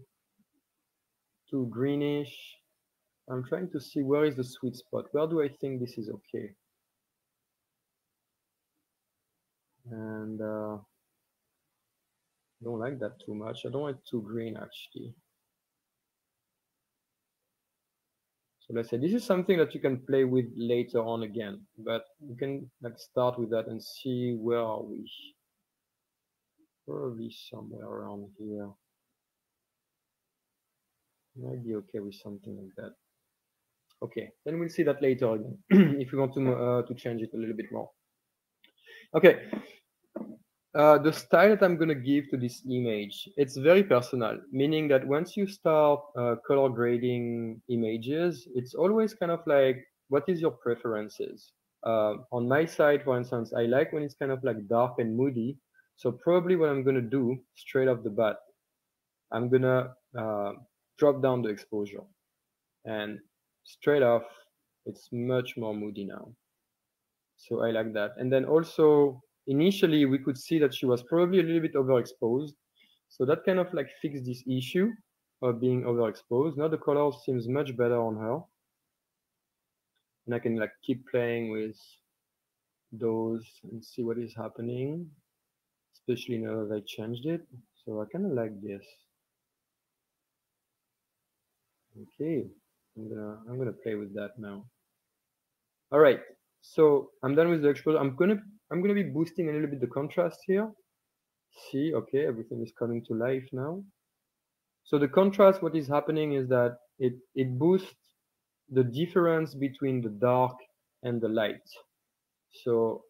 too greenish. I'm trying to see where is the sweet spot. Where do I think this is okay? And I don't like that too much. I don't want it too green actually. So let's say this is something that you can play with later on again, but you can like start with that and see where are we. Probably somewhere around here. Might be okay with something like that. Okay, then we'll see that later again if we want to change it a little bit more. Okay, the style that I'm going to give to this image, it's very personal, meaning that once you start color grading images, it's always kind of like, what is your preferences? On my side, for instance, I like when it's kind of like dark and moody. So probably what I'm going to do straight off the bat, I'm going to drop down the exposure, and straight off, it's much more moody now. So I like that. And then also, initially, we could see that she was probably a little bit overexposed. So that kind of like fixed this issue of being overexposed. Now the color seems much better on her. And I can like keep playing with those and see what is happening, especially now that I changed it. So I kind of like this. Okay, I'm gonna play with that now. All right, so I'm done with the exposure. I'm gonna be boosting a little bit the contrast here. See, okay, everything is coming to life now. So the contrast, what is happening is that it boosts the difference between the dark and the light. So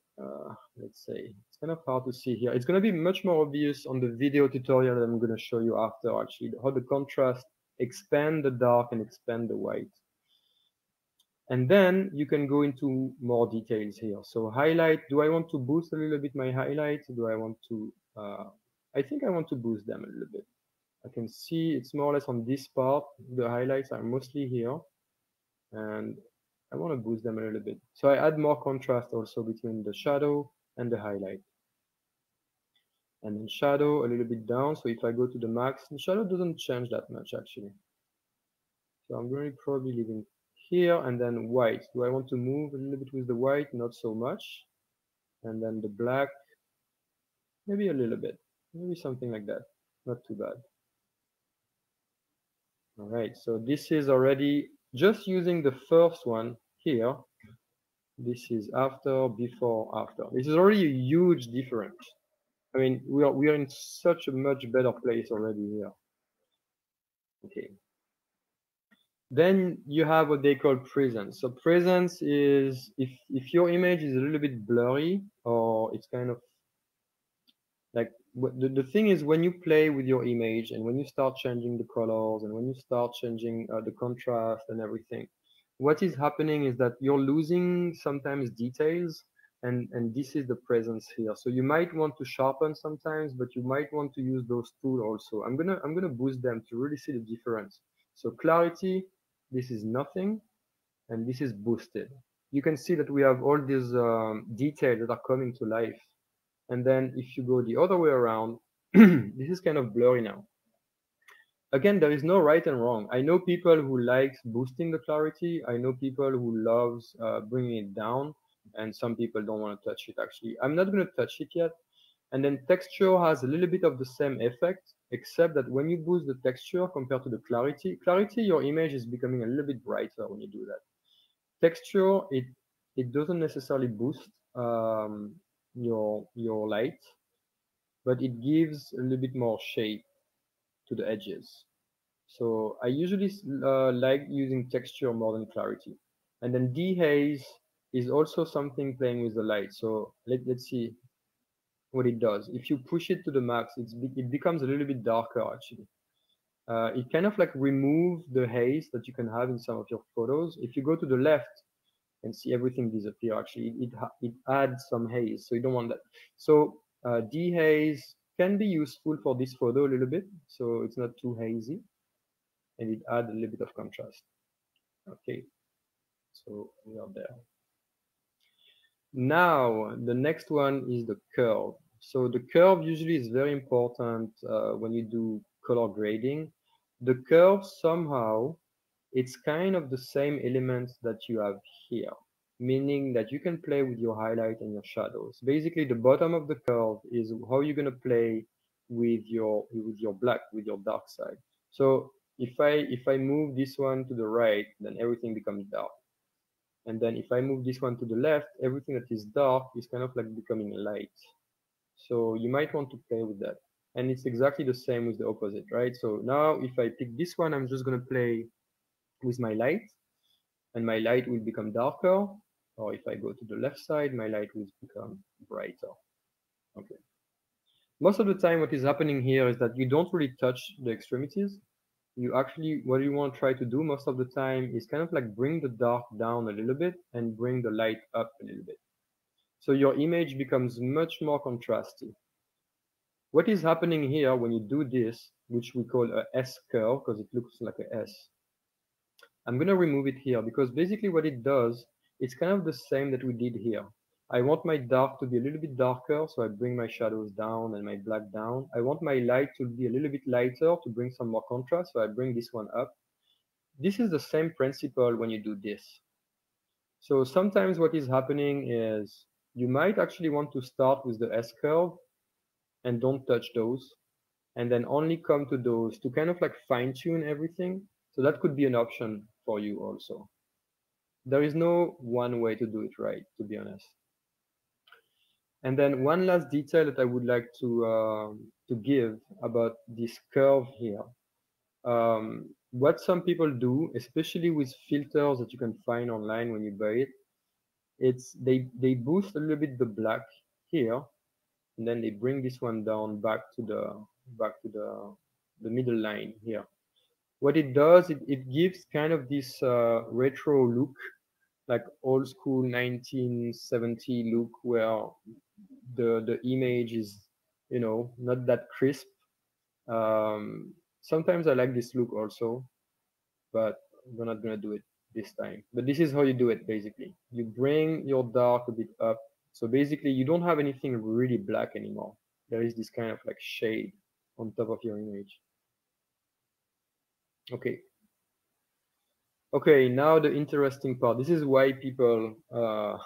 let's say it's kind of hard to see here. It's going to be much more obvious on the video tutorial that I'm going to show you after, actually, how the contrast expand the dark and expand the white. And then you can go into more details here. So highlight, do I want to boost a little bit my highlights? Do I want to, I think I want to boost them a little bit. I can see it's more or less on this part. The highlights are mostly here. And I want to boost them a little bit. So I add more contrast also between the shadow and the highlight. And then shadow a little bit down. So if I go to the max, the shadow doesn't change that much actually. So I'm going to probably leaving here, and then white. Do I want to move a little bit with the white? Not so much. And then the black, maybe a little bit, maybe something like that. Not too bad. All right, so this is already just using the first one here. This is after, before, after. This is already a huge difference. I mean, we are in such a much better place already here. Okay. Then you have what they call presence. So presence is if your image is a little bit blurry, or it's kind of like the thing is, when you play with your image and when you start changing the colors and when you start changing the contrast and everything, what is happening is that you're losing sometimes details, and this is the presence here. So you might want to sharpen sometimes, but you might want to use those tools also. I'm gonna boost them to really see the difference. So clarity, this is nothing, and this is boosted. You can see that we have all these details that are coming to life. And then if you go the other way around, this is kind of blurry now. Again, there is no right and wrong. I know people who like boosting the clarity. I know people who loves bringing it down, and some people don't want to touch it actually. I'm not going to touch it yet. And then texture has a little bit of the same effect, except that when you boost the texture compared to the clarity, your image is becoming a little bit brighter when you do that. Texture, it doesn't necessarily boost your light, but it gives a little bit more shape to the edges. So I usually like using texture more than clarity. And then dehaze is also something playing with the light. So let's see what it does. If you push it to the max, it becomes a little bit darker actually. It kind of like remove the haze that you can have in some of your photos. If you go to the left and see everything disappear, actually, it adds some haze. So you don't want that. So dehaze can be useful for this photo a little bit. So it's not too hazy, and it adds a little bit of contrast. Okay, so we are there. Now, the next one is the curve. So the curve usually is very important when you do color grading. The curve somehow, it's kind of the same elements that you have here, meaning that you can play with your highlight and your shadows. Basically, the bottom of the curve is how you're going to play with your black, with your dark side. So if I move this one to the right, then everything becomes dark. And then if I move this one to the left, everything that is dark is kind of like becoming light. So you might want to play with that. And it's exactly the same with the opposite, right? So now if I pick this one, I'm just going to play with my light, and my light will become darker. Or if I go to the left side, my light will become brighter. Okay. Most of the time, what is happening here is that you don't really touch the extremities. You actually, what you want to try to do most of the time is kind of like bring the dark down a little bit and bring the light up a little bit. So your image becomes much more contrasty. What is happening here when you do this which we call a S curve because it looks like a S. I'm going to remove it here because basically what it does, it's kind of the same that we did here. I want my dark to be a little bit darker, so I bring my shadows down and my black down. I want my light to be a little bit lighter to bring some more contrast, so I bring this one up. This is the same principle when you do this. So sometimes what is happening is you might actually want to start with the S curve and don't touch those, and then only come to those to kind of like fine tune everything. So that could be an option for you also. There is no one way to do it right, to be honest. And then one last detail that I would like to give about this curve here. What some people do, especially with filters that you can find online when you buy it, it's they boost a little bit the black here, and then they bring this one down back to the middle line here. What it does, it gives kind of this retro look, like old school 1970 look, where the image is, you know, not that crisp. Sometimes I like this look also, but we're not gonna do it this time. But this is how you do it basically. You bring your dark a bit up. So basically you don't have anything really black anymore. There is this kind of like shade on top of your image. Okay. Okay, now the interesting part. This is why people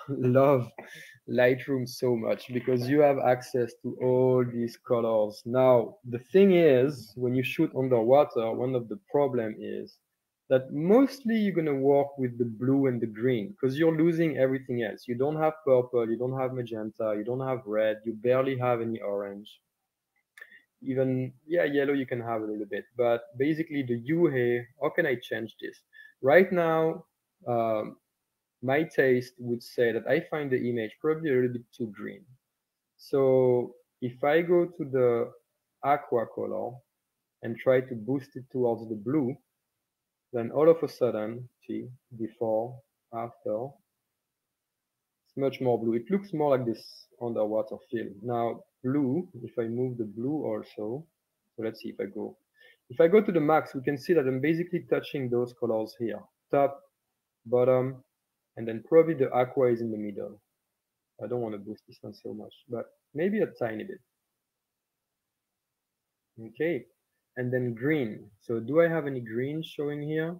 love Lightroom so much, because you have access to all these colors. Now, the thing is, when you shoot underwater, one of the problem is that mostly you're going to work with the blue and the green because you're losing everything else. You don't have purple, you don't have magenta, you don't have red, you barely have any orange. Even, yeah, yellow you can have a little bit, but basically the hue here, how can I change this? Right now, my taste would say that I find the image probably a little bit too green. So if I go to the aqua color and try to boost it towards the blue, then all of a sudden, see, before, after, it's much more blue. It looks more like this underwater film. Now, blue, if I move the blue also, so let's see if I go. If I go to the max, we can see that I'm basically touching those colors here. Top, bottom, and then probably the aqua is in the middle. I don't want to boost this one so much, but maybe a tiny bit. Okay, and then green. So do I have any green showing here?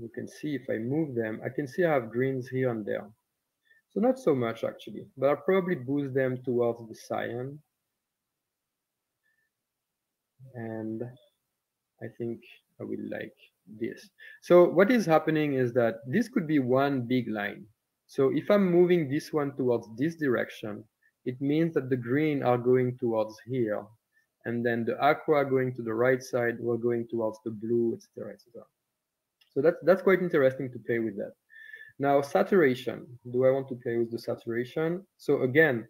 You can see if I move them, I can see I have greens here and there. So not so much actually, but I'll probably boost them towards the cyan. And I think I will like this. So what is happening is that this could be one big line. So if I'm moving this one towards this direction, it means that the green are going towards here. And then the aqua going to the right side, we're going towards the blue, etc., etc. So that's quite interesting to play with that. Now, saturation. Do I want to play with the saturation? So again,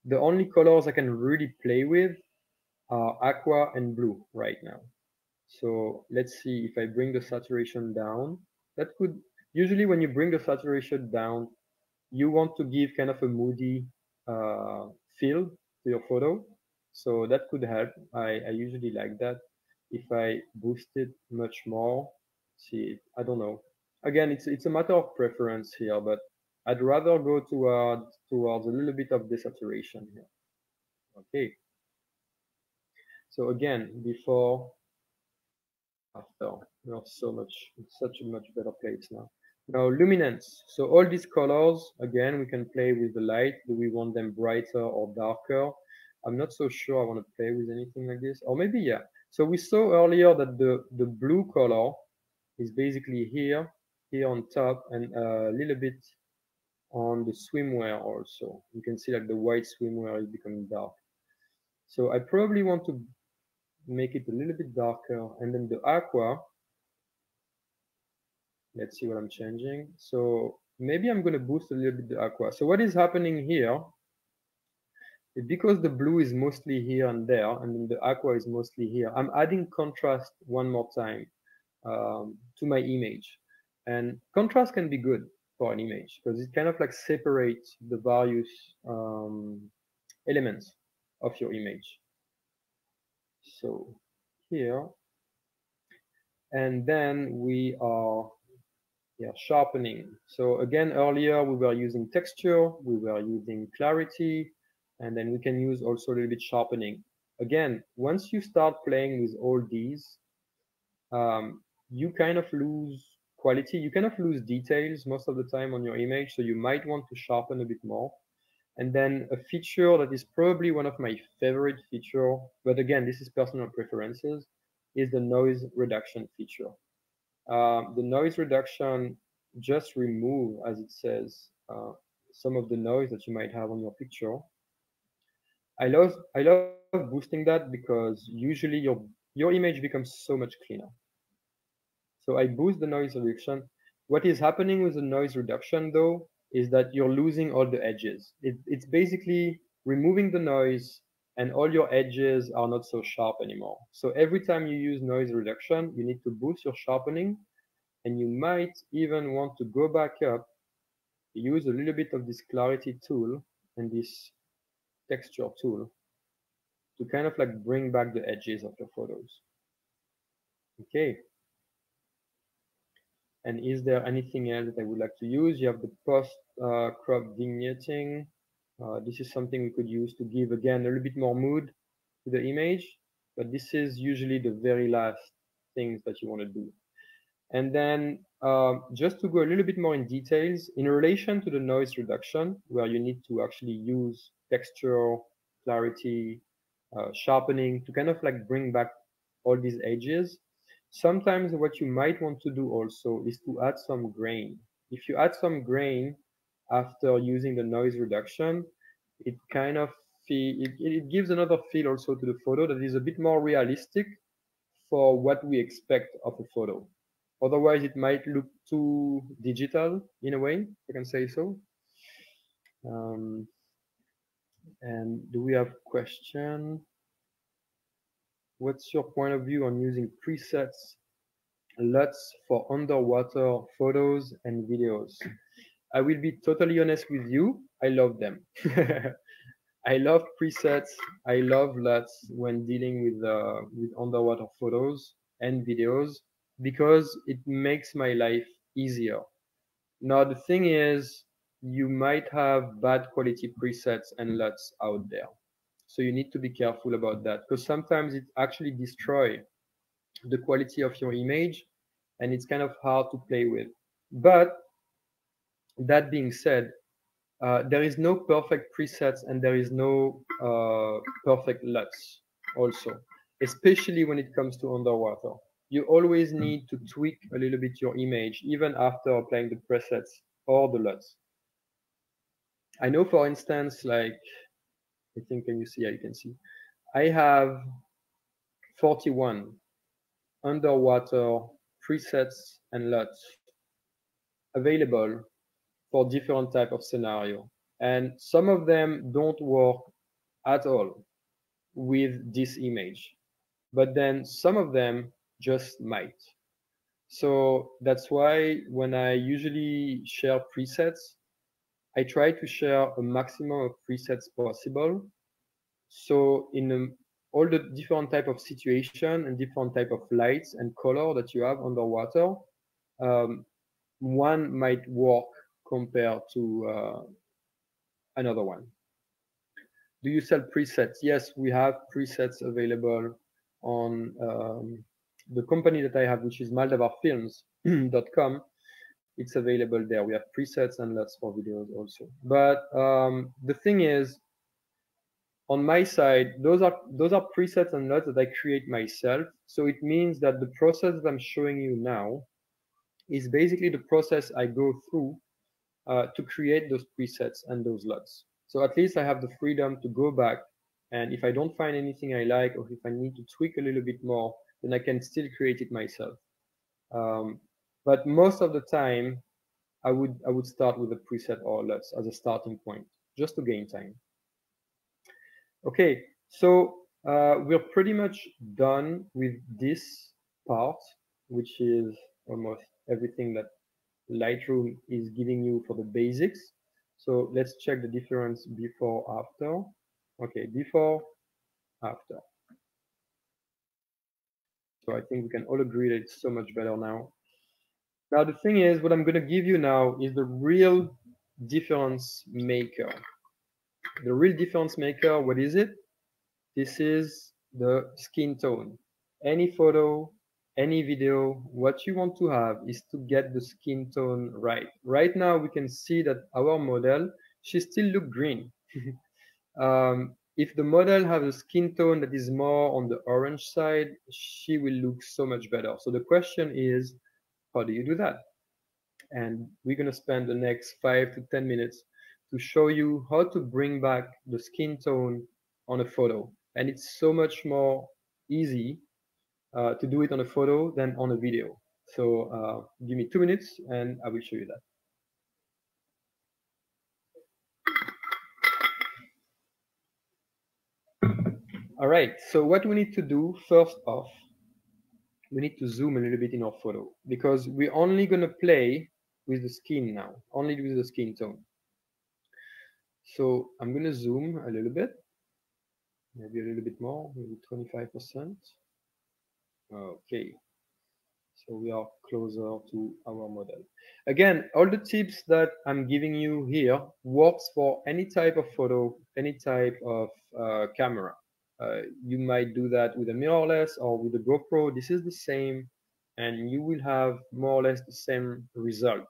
the only colors I can really play with are aqua and blue right now. So let's see if I bring the saturation down. That could, usually when you bring the saturation down, you want to give kind of a moody feel to your photo. So that could help. I usually like that. If I boost it much more, see, I don't know. Again, it's a matter of preference here, but I'd rather go towards a little bit of desaturation here. Okay. So again, before, after, we have such a much better place now. Now luminance. So all these colors, again, we can play with the light. Do we want them brighter or darker? I'm not so sure I want to play with anything like this. Or maybe, yeah. So we saw earlier that the blue color is basically here on top, and a little bit on the swimwear also. You can see like the white swimwear is becoming dark. So I probably want to make it a little bit darker, and then the aqua, let's see what I'm changing. So maybe I'm going to boost a little bit the aqua. So what is happening here, because the blue is mostly here and there, and then the aqua is mostly here, I'm adding contrast one more time to my image. And contrast can be good for an image because it kind of like separates the various elements of your image. So here. And then we are sharpening. So again, earlier we were using texture, we were using clarity, and then we can use also a little bit sharpening. Again, once you start playing with all these, you kind of lose quality, you kind of lose details most of the time on your image, so you might want to sharpen a bit more. And then a feature that is probably one of my favorite feature, but again, this is personal preferences, is the noise reduction feature. The noise reduction just remove, as it says, some of the noise that you might have on your picture. I love boosting that because usually your image becomes so much cleaner. So I boost the noise reduction. What is happening with the noise reduction though is that you're losing all the edges. It's basically removing the noise and all your edges are not so sharp anymore. So every time you use noise reduction, you need to boost your sharpening, and you might even want to go back up, use a little bit of this clarity tool and this texture tool to kind of like bring back the edges of your photos. Okay. And is there anything else that I would like to use? You have the post crop vignetting. This is something we could use to give again a little bit more mood to the image, but this is usually the very last things that you want to do. And then just to go a little bit more in details, in relation to the noise reduction, where you need to actually use texture, clarity, sharpening to kind of like bring back all these edges. Sometimes what you might want to do also is to add some grain. If you add some grain after using the noise reduction, it kind of it gives another feel also to the photo that is a bit more realistic for what we expect of a photo. Otherwise, it might look too digital in a way, I can say so. Um, and do we have question? What's your point of view on using presets, LUTs for underwater photos and videos? I will be totally honest with you. I love them. I love presets. I love LUTs when dealing with underwater photos and videos because it makes my life easier. Now the thing is, you might have bad quality presets and LUTs out there, so you need to be careful about that because sometimes it actually destroys the quality of your image, and it's kind of hard to play with. But that being said, there is no perfect presets and there is no perfect LUTs also, especially when it comes to underwater. You always need to tweak a little bit your image even after applying the presets or the LUTs. I know, for instance, like, I think, can you see? Yeah, you can see. I have 41 underwater presets and LUTs available for different type of scenario. And some of them don't work at all with this image, but then some of them just might. So that's why when I usually share presets, I try to share a maximum of presets possible. So in all the different type of situation and different type of lights and color that you have underwater, um, one might work compared to another one. Do you sell presets? Yes, we have presets available on the company that I have, which is maldavarfilms.com. It's available there. We have presets and lots for videos also. But the thing is, on my side, those are presets and LUTs that I create myself. So it means that the process that I'm showing you now is basically the process I go through to create those presets and those LUTs. So at least I have the freedom to go back, and if I don't find anything I like, or if I need to tweak a little bit more, then I can still create it myself. But most of the time, I would start with a preset or LUTs as a starting point, just to gain time. Okay, so we're pretty much done with this part, which is almost everything that Lightroom is giving you for the basics. So let's check the difference before, after. Okay, before, after. So I think we can all agree that it's so much better now. Now the thing is, what I'm going to give you now is the real difference maker. The real difference maker, what is it? This is the skin tone. Any photo, any video, what you want to have is to get the skin tone right. Right now, we can see that our model, she still look green. If the model has a skin tone that is more on the orange side, she will look so much better. So the question is, how do you do that? And we're going to spend the next 5 to 10 minutes to show you how to bring back the skin tone on a photo. And it's so much more easy to do it on a photo than on a video. So give me 2 minutes and I will show you that. All right, so what we need to do first off, we need to zoom a little bit in our photo because we're only going to play with the skin now, only with the skin tone. So I'm going to zoom a little bit, maybe a little bit more, maybe 25%. Okay, so we are closer to our model. Again, all the tips that I'm giving you here works for any type of photo, any type of camera. You might do that with a mirrorless or with a GoPro. This is the same, and you will have more or less the same result.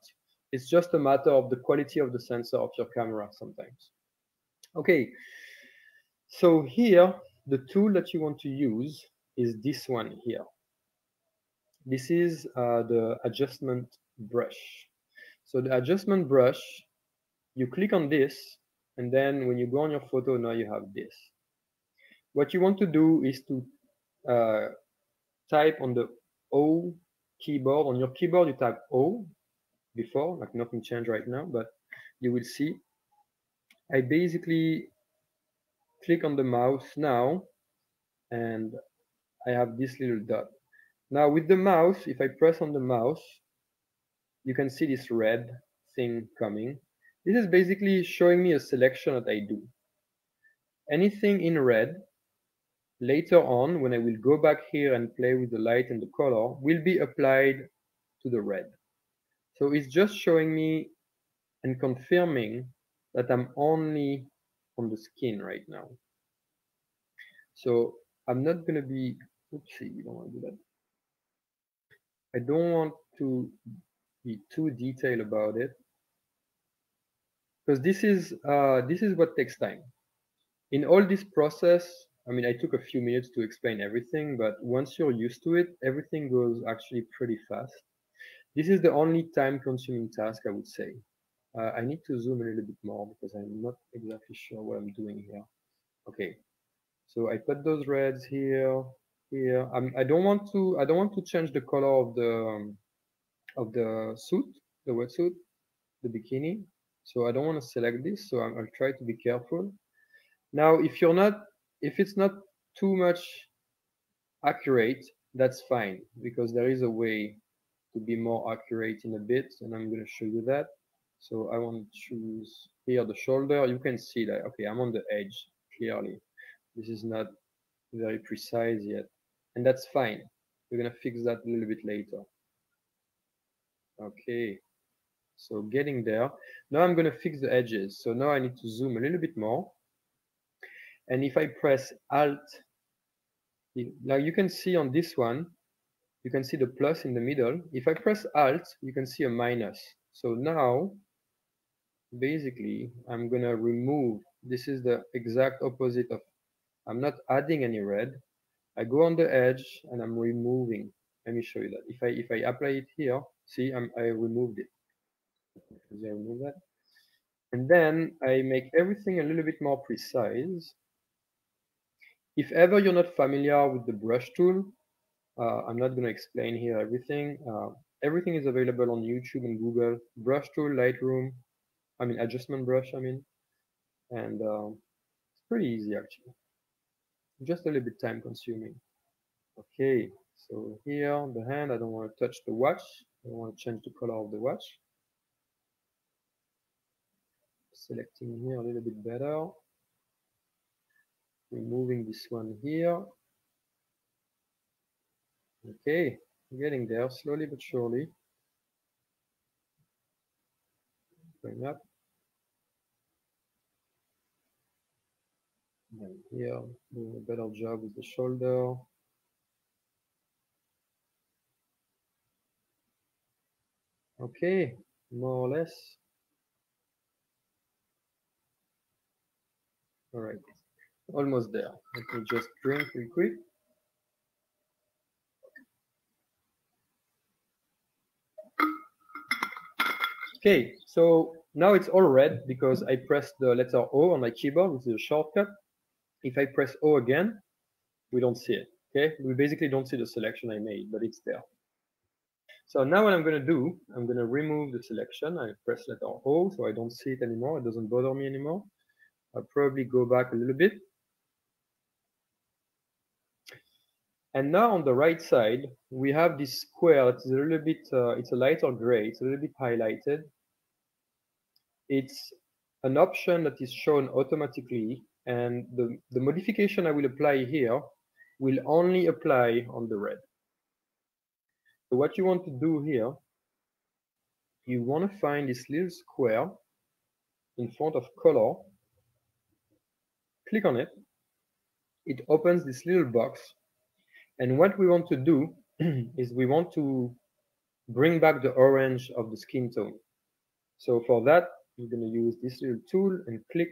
It's just a matter of the quality of the sensor of your camera sometimes. Okay, so here, the tool that you want to use is this one here. This is the adjustment brush. So the adjustment brush, you click on this, and then when you go on your photo, now you have this. What you want to do is to type on the O keyboard. On your keyboard, you type O before, like nothing changed right now, but you will see. I basically click on the mouse now, and I have this little dot. Now with the mouse, if I press on the mouse, you can see this red thing coming. This is basically showing me a selection that I do. Anything in red, later on, when I will go back here and play with the light and the color, will be applied to the red. So it's just showing me and confirming that I'm only on the skin right now. So I'm not going to be, oopsie, you don't want to do that. I don't want to be too detailed about it because this is what takes time. In all this process, I mean, I took a few minutes to explain everything, but once you're used to it, everything goes actually pretty fast. This is the only time-consuming task, I would say. I need to zoom a little bit more because I'm not exactly sure what I'm doing here. Okay, so I put those reds here, here. I don't want to change the color of the suit, the wetsuit, the bikini. So I don't want to select this. So I'll try to be careful. Now, if it's not too much accurate, that's fine because there is a way to be more accurate in a bit, and I'm going to show you that. So I want to choose here the shoulder. You can see that, okay, I'm on the edge clearly. This is not very precise yet, and that's fine. We're going to fix that a little bit later. Okay, so getting there. Now I'm going to fix the edges. So now I need to zoom a little bit more. And if I press Alt, now you can see on this one, you can see the plus in the middle. If I press Alt, you can see a minus. So now, basically, I'm going to remove. This is the exact opposite of, I'm not adding any red. I go on the edge and I'm removing. Let me show you that. If I apply it here, see, I removed it. I remove that. And then I make everything a little bit more precise. If ever you're not familiar with the brush tool, I'm not going to explain here everything. Everything is available on YouTube and Google. Brush tool, Lightroom, adjustment brush, and it's pretty easy actually. Just a little bit time consuming. Okay, so here, the hand, I don't want to touch the watch. I want to change the color of the watch. Selecting here a little bit better. Removing this one here. Okay, getting there slowly but surely. Going up. And here, doing a better job with the shoulder. Okay, more or less. All right, almost there. Let me just drink real quick. Okay, so now it's all red because I pressed the letter O on my keyboard, which is a shortcut. If I press O again, we don't see it. Okay, we basically don't see the selection I made, but it's there. So now what I'm going to do, I'm going to remove the selection. I press letter O, so I don't see it anymore. It doesn't bother me anymore. I'll probably go back a little bit. And now on the right side, we have this square that is a little bit, it's a lighter gray, it's a little bit highlighted. It's an option that is shown automatically, and the modification I will apply here will only apply on the red. So what you want to do here, you want to find this little square in front of color, click on it, it opens this little box, and what we want to do is we want to bring back the orange of the skin tone. So for that, you're going to use this little tool and click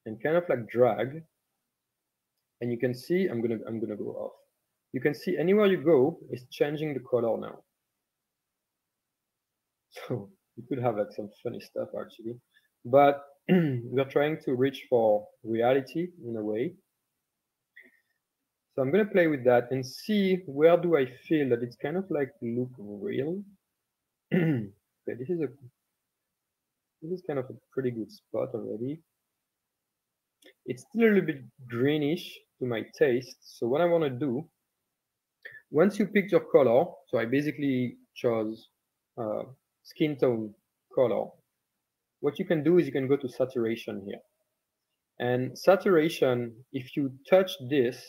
and kind of like drag, and you can see I'm gonna go off. You can see anywhere you go, it's changing the color now. So you could have like some funny stuff actually, but we're trying to reach for reality in a way. So I'm gonna play with that and see where do I feel that it's kind of like look real. Okay, this is kind of a pretty good spot already. It's still a little bit greenish to my taste. So what I want to do, once you pick your color, so I basically chose skin tone color. What you can do is you can go to saturation here. And saturation, if you touch this,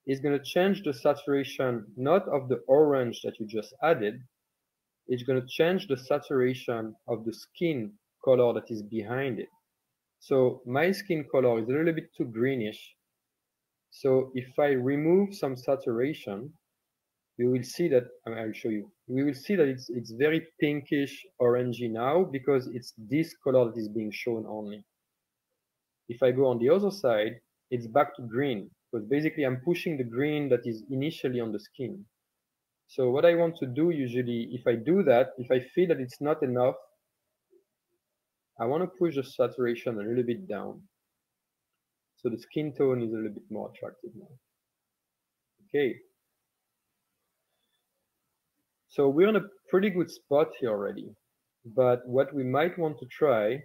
is going to change the saturation not of the orange that you just added, it's going to change the saturation of the skin color that is behind it. So my skin color is a little bit too greenish. So if I remove some saturation, you will see that, I'll show you. We will see that it's very pinkish orangey now because it's this color that is being shown only. If I go on the other side, it's back to green because basically I'm pushing the green that is initially on the skin. So what I want to do usually, if I do that, if I feel that it's not enough, I want to push the saturation a little bit down. So the skin tone is a little bit more attractive now. Okay. So we're in a pretty good spot here already. But what we might want to try,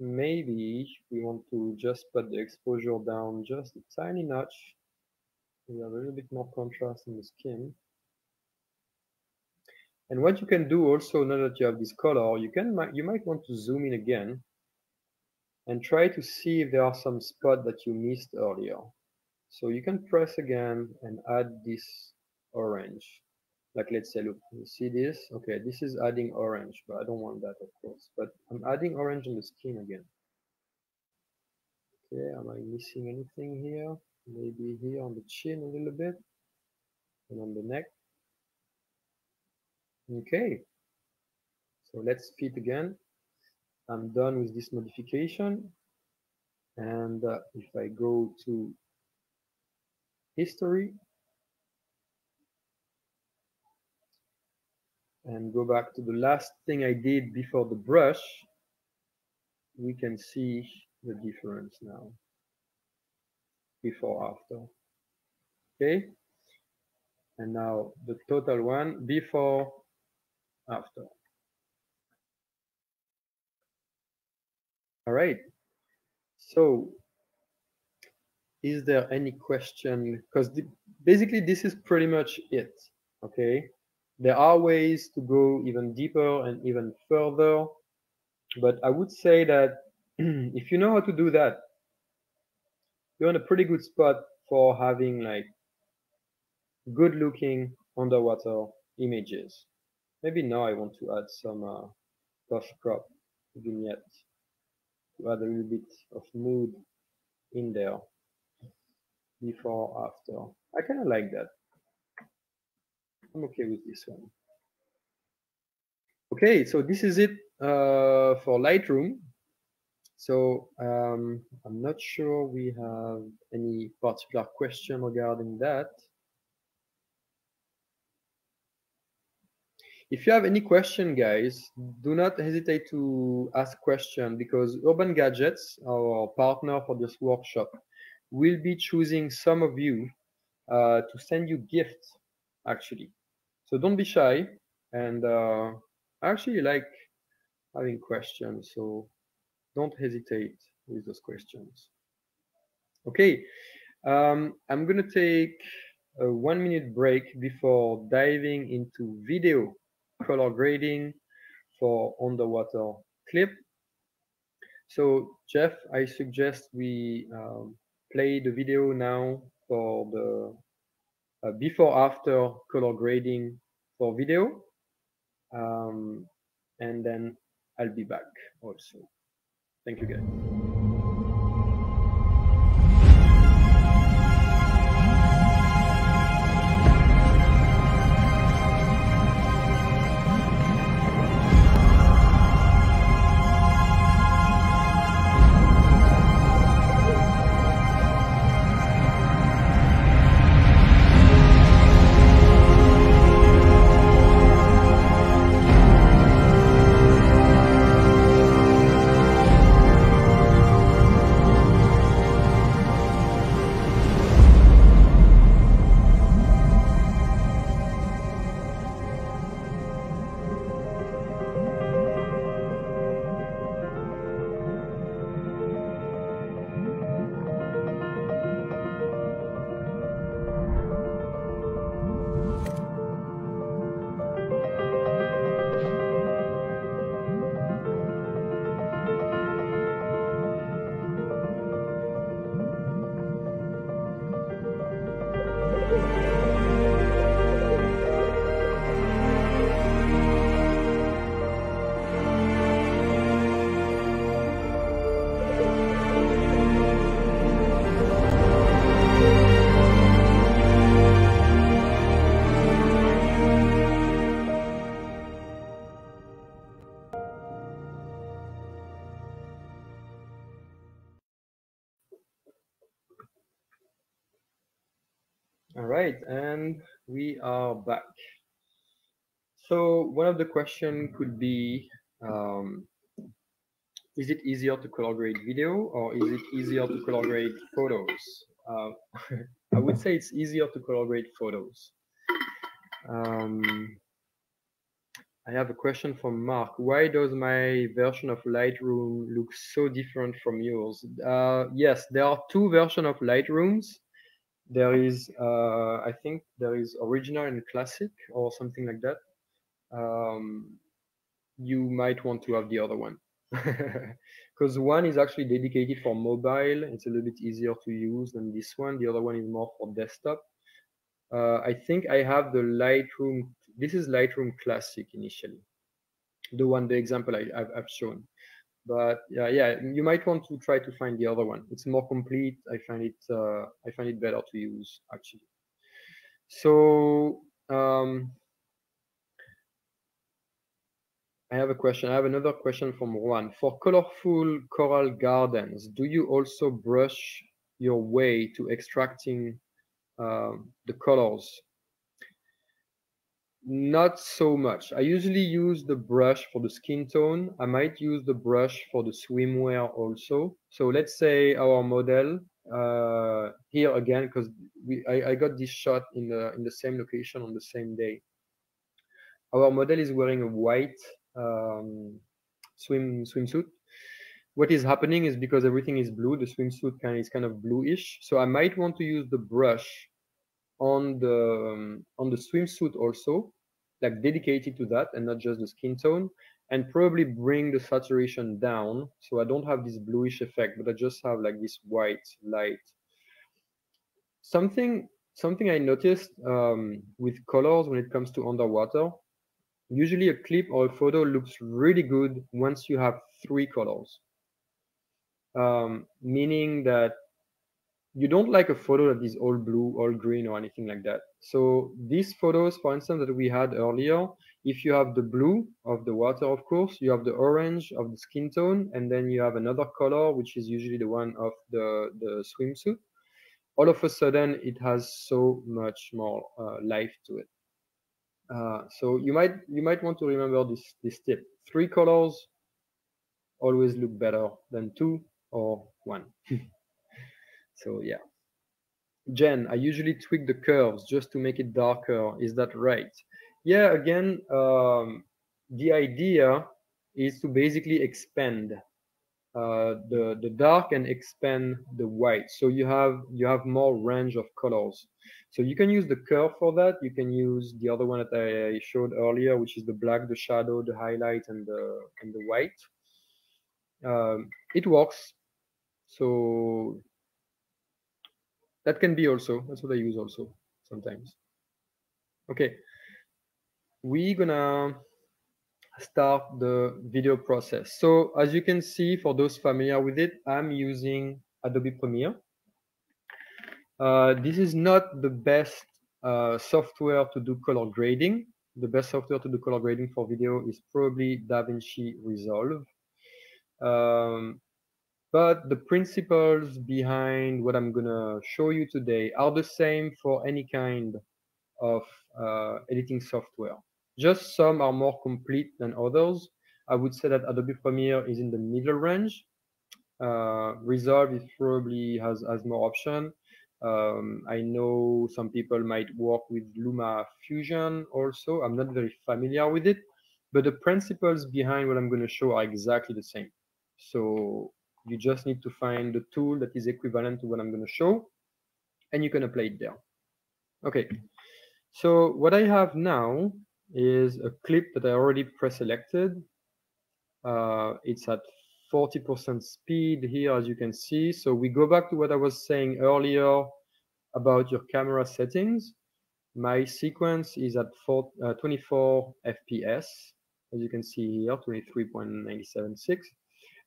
maybe we want to just put the exposure down just a tiny notch. We have a little bit more contrast in the skin. And what you can do also, now that you have this color, you might want to zoom in again and try to see if there are some spots that you missed earlier. So you can press again and add this orange. Like let's say, look, you see this? Okay, this is adding orange, but I don't want that, of course. But I'm adding orange on the skin again. Okay, am I missing anything here? Maybe here on the chin a little bit, and on the neck. Okay, so let's fit again. I'm done with this modification. And if I go to history and go back to the last thing I did before the brush, we can see the difference now, before, after. Okay, and now the total one, before, after. All right, so is there any question? Because basically this is pretty much it. Okay, there are ways to go even deeper and even further, but I would say that if you know how to do that, you're in a pretty good spot for having like good looking underwater images. Maybe now I want to add some post crop vignette to add a little bit of mood in there, before, after. I kind of like that. I'm okay with this one. Okay, so this is it for Lightroom. So I'm not sure we have any particular question regarding that. If you have any question, guys, do not hesitate to ask question, because Urban Gadgets, our partner for this workshop, will be choosing some of you to send you gifts, actually. So don't be shy, and I actually like having questions, so don't hesitate with those questions. Okay, I'm gonna take a 1 minute break before diving into video color grading for underwater clip. So Jeff, I suggest we play the video now for the before after color grading for video, and then I'll be back also. Thank you, guys. All right, and we are back. So one of the question could be, is it easier to color grade video, or is it easier to color grade photos? I would say it's easier to color grade photos. I have a question from Mark. Why does my version of Lightroom look so different from yours? Yes, there are two versions of Lightrooms. There is, I think there is original and classic or something like that. You might want to have the other one, because one is actually dedicated for mobile. It's a little bit easier to use than this one. The other one is more for desktop. I think I have the Lightroom. This is Lightroom Classic initially, the example I've shown. But yeah, you might want to try to find the other one. It's more complete. I find it better to use, actually. So I have a question. I have another question from Juan. For colorful coral gardens, do you also brush your way to extracting the colors? Not so much. I usually use the brush for the skin tone. I might use the brush for the swimwear also. So let's say our model here again, because I got this shot in the same location on the same day. Our model is wearing a white swimsuit. What is happening is, because everything is blue, the swimsuit is kind of bluish. So I might want to use the brush on the swimsuit also, like dedicated to that, and not just the skin tone, and probably bring the saturation down, so I don't have this bluish effect, but I just have like this white light. Something something I noticed with colors when it comes to underwater, usually a clip or a photo looks really good once you have three colors. Meaning that you don't like a photo that is all blue, all green, or anything like that. So these photos, for instance, that we had earlier, if you have the blue of the water, of course, you have the orange of the skin tone, and then you have another color, which is usually the one of the swimsuit. All of a sudden, it has so much more life to it. So you might want to remember this tip. Three colors always look better than two or one. So yeah. Jen, I usually tweak the curves just to make it darker. Is that right? Yeah, again, the idea is to basically expand the dark and expand the white. So you have more range of colors. So you can use the curve for that. You can use the other one that I showed earlier, which is the black, the shadow, the highlight, and the white. It works. So that can be also, that's what I use also sometimes. Okay, we're gonna start the video process. So as you can see, for those familiar with it, I'm using Adobe Premiere. This is not the best software to do color grading. The best software to do color grading for video is probably DaVinci Resolve. But the principles behind what I'm gonna show you today are the same for any kind of editing software. Just some are more complete than others. I would say that Adobe Premiere is in the middle range. Resolve is probably has more option. I know some people might work with Luma Fusion also. I'm not very familiar with it, but the principles behind what I'm going to show are exactly the same. So you just need to find the tool that is equivalent to what I'm going to show, and you can apply it there. Okay, so what I have now is a clip that I already pre-selected. It's at 40% speed here, as you can see. So we go back to what I was saying earlier about your camera settings. My sequence is at 24 FPS, as you can see here, 23.976.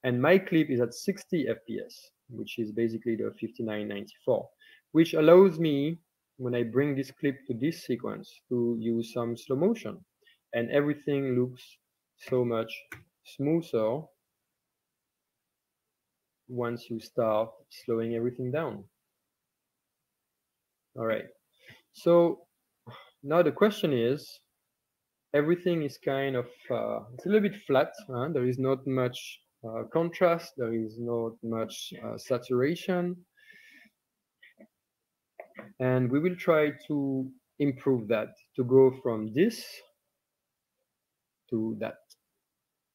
And my clip is at 60 FPS, which is basically the 5994, which allows me, when I bring this clip to this sequence, to use some slow motion. And everything looks so much smoother once you start slowing everything down. All right. So now the question is, everything is kind of, it's a little bit flat. There is not much contrast. There is not much saturation. And we will try to improve that, to go from this to that,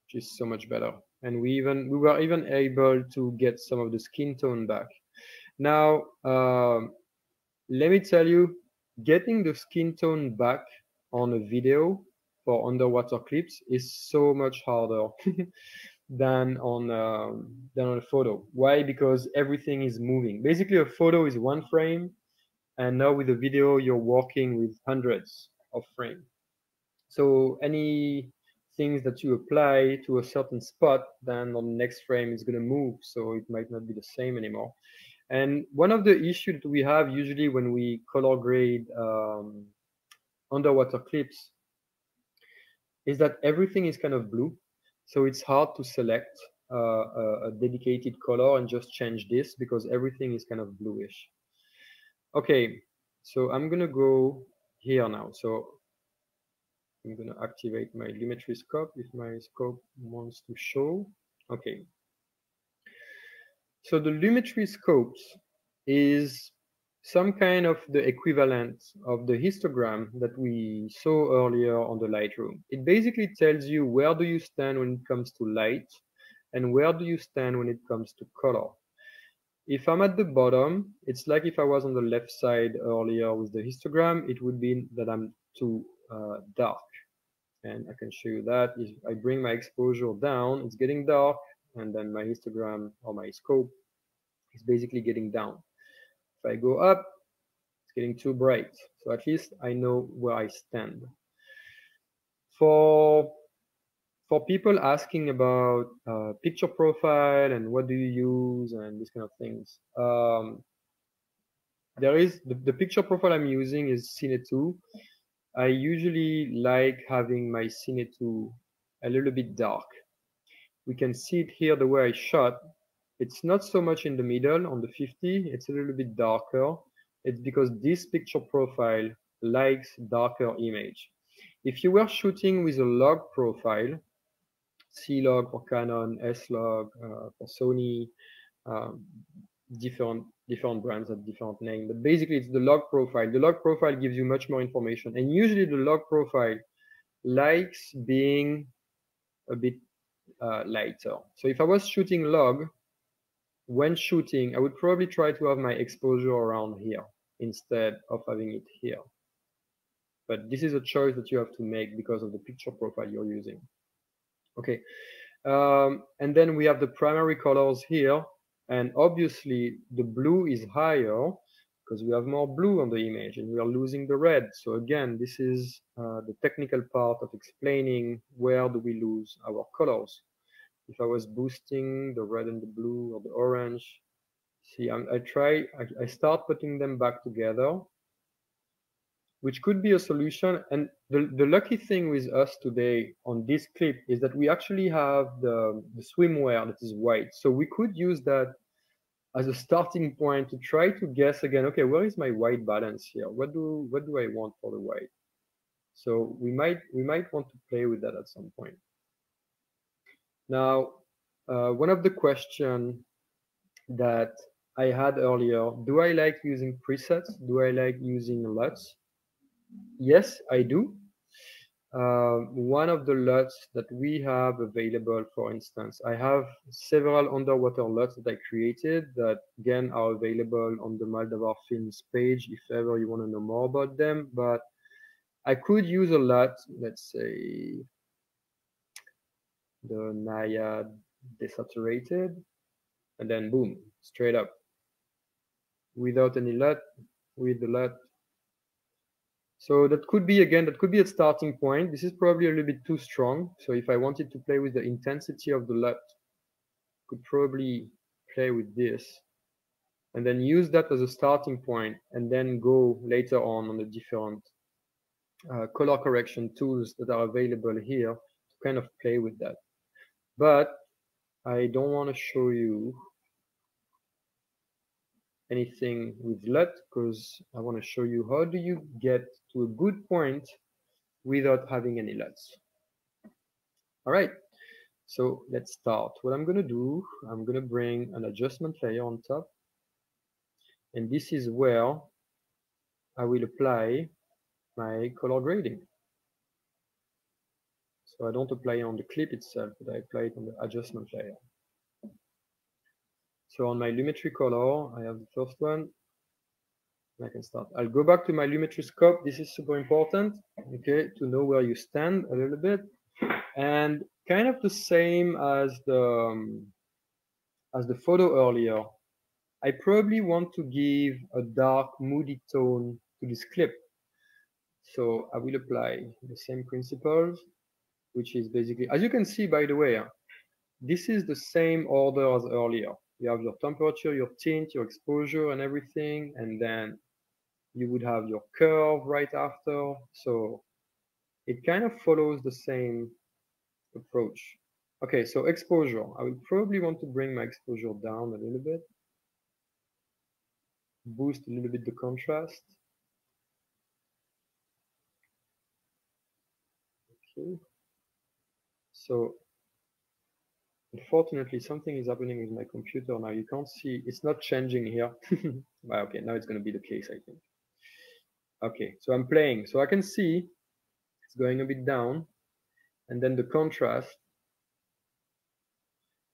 which is so much better. And we were even able to get some of the skin tone back. Now, let me tell you, getting the skin tone back on a video for underwater clips is so much harder than on a photo. Why? Because everything is moving. Basically, a photo is one frame, and now with a video, you're working with hundreds of frames. So any things that you apply to a certain spot, then on the next frame is going to move, so it might not be the same anymore. And one of the issues that we have usually when we color grade underwater clips is that everything is kind of blue. So it's hard to select a dedicated color and just change this because everything is kind of bluish. Okay, so I'm gonna go here now. So I'm gonna activate my Lumetri scope if my scope wants to show. Okay. So the Lumetri scopes is some kind of the equivalent of the histogram that we saw earlier on the Lightroom. It basically tells you where do you stand when it comes to light and where do you stand when it comes to color. If I'm at the bottom, it's like if I was on the left side earlier with the histogram, it would be that I'm too dark. And I can show you that. If I bring my exposure down, it's getting dark, and then my histogram or my scope is basically getting down. If I go up, It's getting too bright. So at least I know where I stand. For people asking about picture profile and what do you use and these kind of things, there is the picture profile I'm using is Cine 2. I usually like having my Cine 2 a little bit dark. We can see it here the way I shot. It's not so much in the middle on the 50, it's a little bit darker. It's because this picture profile likes darker image. If you were shooting with a log profile, C-Log for Canon, S-Log for Sony, um, different brands have different name, but basically it's the log profile. The log profile gives you much more information, and usually the log profile likes being a bit lighter. So if I was shooting log, when shooting, I would probably try to have my exposure around here instead of having it here. But this is a choice that you have to make because of the picture profile you're using. Okay, and then we have the primary colors here, and obviously the blue is higher because we have more blue on the image and we are losing the red. So again, this is the technical part of explaining where do we lose our colors. If I was boosting the red and the blue or the orange, see, I start putting them back together, which could be a solution. And the lucky thing with us today on this clip is that we actually have the swimwear that is white. So we could use that as a starting point to try to guess again, okay, where is my white balance here? What do I want for the white? So we might want to play with that at some point. Now, one of the questions that I had earlier, do I like using presets? Do I like using LUTs? Yes, I do. One of the LUTs that we have available, for instance, I have several underwater LUTs that I created that, again, are available on the Maldavar Films page if ever you want to know more about them. But I could use a LUT, let's say the Naiad desaturated, and then boom, straight up, without any LUT, with the LUT. So that could be, again, that could be a starting point. This is probably a little bit too strong. So if I wanted to play with the intensity of the LUT, I could probably play with this and then use that as a starting point and then go later on the different color correction tools that are available here to kind of play with that. But I don't want to show you anything with LUT because I want to show you how do you get to a good point without having any LUTs. All right, so let's start. What I'm going to do, I'm going to bring an adjustment layer on top, and this is where I will apply my color grading. So I don't apply it on the clip itself, but I apply it on the adjustment layer. So on my Lumetri color, I have the first one. I can start. I'll go back to my Lumetri scope. This is super important, okay, to know where you stand a little bit. And kind of the same as the photo earlier, I probably want to give a dark, moody tone to this clip. So I will apply the same principles, which is basically, as you can see, by the way, this is the same order as earlier. You have your temperature, your tint, your exposure, and everything, and then you would have your curve right after. So it kind of follows the same approach. Okay, so exposure. I will probably want to bring my exposure down a little bit, boost a little bit the contrast. Okay. So unfortunately, something is happening with my computer now. You can't see, it's not changing here. Well, okay, now it's going to be the case, I think. Okay, so I'm playing. So I can see it's going a bit down. And then the contrast.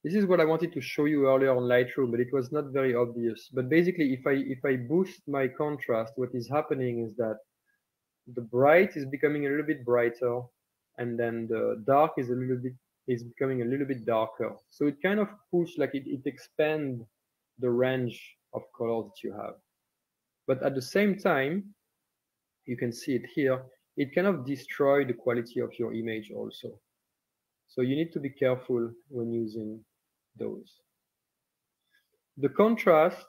This is what I wanted to show you earlier on Lightroom, but it was not very obvious. But basically, if I boost my contrast, what is happening is that the bright is becoming a little bit brighter, and then the dark is becoming a little bit darker. So it kind of push, like it expands the range of colors that you have. But at the same time, you can see it here, it kind of destroys the quality of your image also. So you need to be careful when using those. The contrast,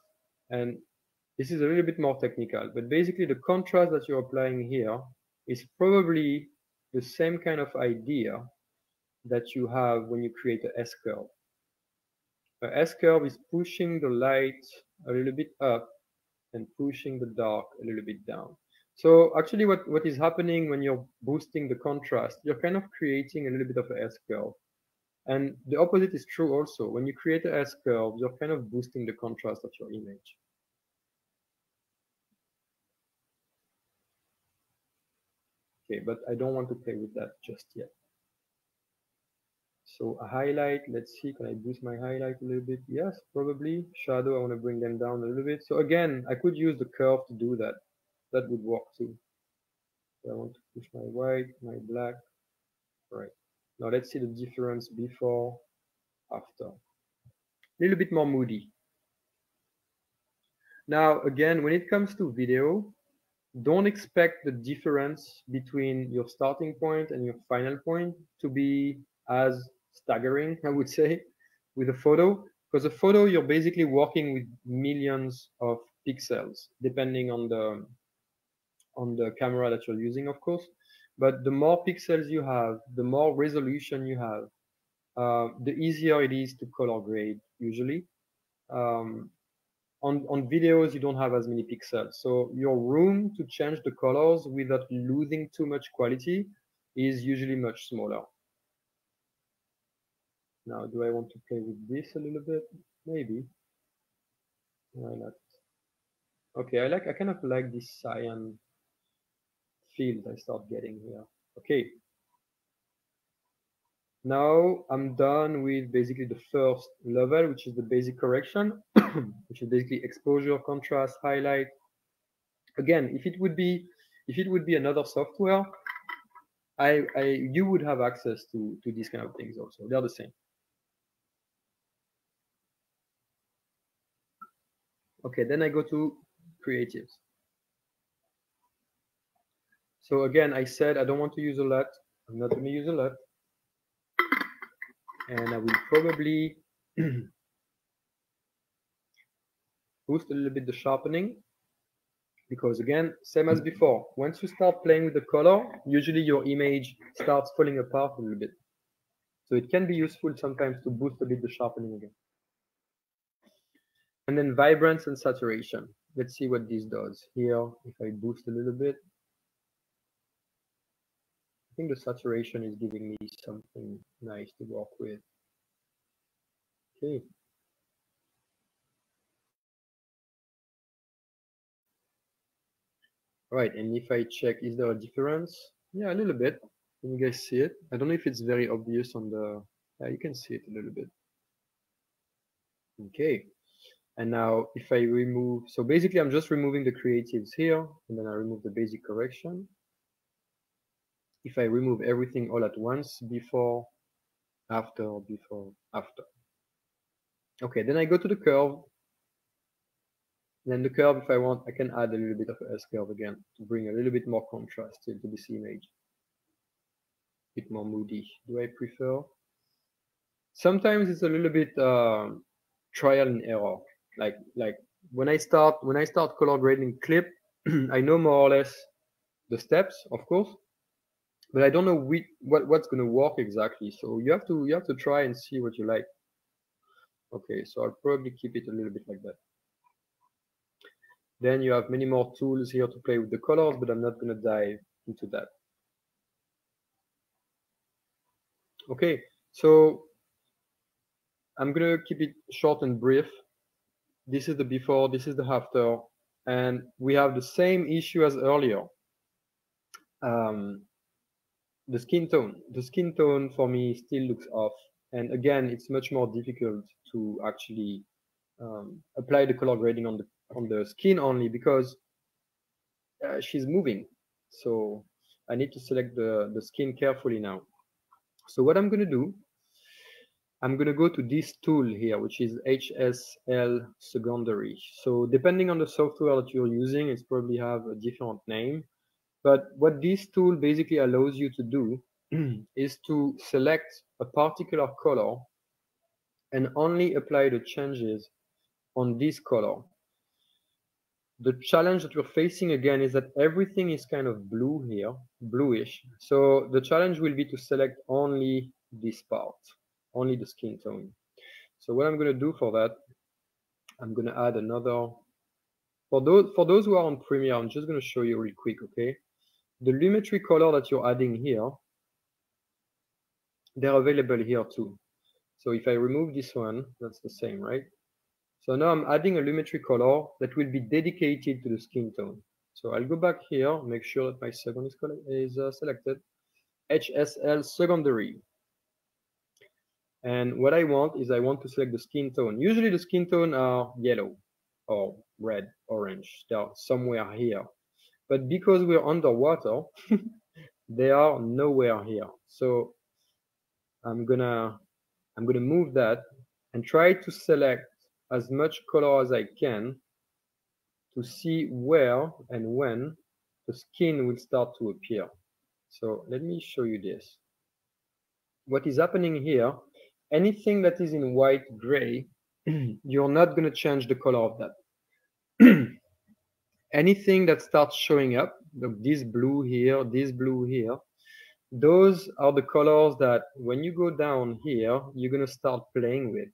and this is a little bit more technical, but basically the contrast that you're applying here is probably the same kind of idea that you have when you create a S-curve. A S-curve is pushing the light a little bit up and pushing the dark a little bit down. So actually what is happening when you're boosting the contrast, you're kind of creating a little bit of a S-curve. And the opposite is true also. When you create a S-curve, you're kind of boosting the contrast of your image. Okay, but I don't want to play with that just yet. So a highlight, let's see, can I boost my highlight a little bit? Yes, probably. Shadow, I want to bring them down a little bit. So again, I could use the curve to do that. That would work too. So I want to push my white, my black. All right. Now let's see the difference before, after. A little bit more moody. Now, again, when it comes to video, don't expect the difference between your starting point and your final point to be as staggering, I would say, with a photo. Because a photo, you're basically working with millions of pixels, depending on the camera that you're using, of course. But the more pixels you have, the more resolution you have, the easier it is to color grade usually. On videos, you don't have as many pixels. So your room to change the colors without losing too much quality is usually much smaller. Now, do I want to play with this a little bit? Maybe. Why not? Okay, I kind of like this cyan field I start getting here. Okay. Now I'm done with basically the first level, which is the basic correction, which is basically exposure, contrast, highlight. Again, if it would be another software, you would have access to these kind of things also. They're the same. Okay, then I go to creatives. So again, I said I don't want to use a lot. I'm not going to use a lot. And I will probably boost a little bit the sharpening. Because again, same as before, once you start playing with the color, usually your image starts falling apart a little bit. So it can be useful sometimes to boost a bit the sharpening again. And then vibrance and saturation. Let's see what this does. Here, if I boost a little bit, I think the saturation is giving me something nice to work with. Okay. Right, and if I check, is there a difference? Yeah, a little bit. Can you guys see it? I don't know if it's very obvious on the, yeah, you can see it a little bit. Okay. And now if I remove, so basically I'm just removing the creatives here, and then I remove the basic correction. If I remove everything all at once, before, after, before, after. Okay, then I go to the curve. Then the curve, if I want, I can add a little bit of an S-curve again to bring a little bit more contrast into this image. A bit more moody. Do I prefer? Sometimes it's a little bit trial and error. Like when I start color grading clip, I know more or less the steps, of course, but I don't know what's going to work exactly. So you have to try and see what you like. Okay, so I'll probably keep it a little bit like that. Then you have many more tools here to play with the colors, but I'm not going to dive into that. Okay, so I'm going to keep it short and brief. This is the before, this is the after, and we have the same issue as earlier. The skin tone. The skin tone for me still looks off. And again, it's much more difficult to actually apply the color grading on the skin only because she's moving. So I need to select the skin carefully now. So what I'm going to do I'm going to go to this tool here, which is HSL secondary. So depending on the software that you're using, it's probably have a different name. But what this tool basically allows you to do is to select a particular color and only apply the changes on this color. The challenge that we're facing again is that everything is kind of blue here, bluish. So the challenge will be to select only this part, only the skin tone. So what I'm going to do for that, I'm going to add another. For those who are on Premiere, I'm just going to show you real quick, okay? The Lumetri color that you're adding here, they're available here too. So if I remove this one, that's the same, right? So now I'm adding a Lumetri color that will be dedicated to the skin tone. So I'll go back here, make sure that my second is selected, HSL secondary. And what I want is I want to select the skin tone. Usually the skin tone are yellow or red, orange. They are somewhere here. But because we're underwater, they are nowhere here. So I'm gonna move that and try to select as much color as I can to see where and when the skin will start to appear. So let me show you this. What is happening here, anything that is in white gray, you're not going to change the color of that. Anything that starts showing up, like this blue here, those are the colors that when you go down here, you're going to start playing with.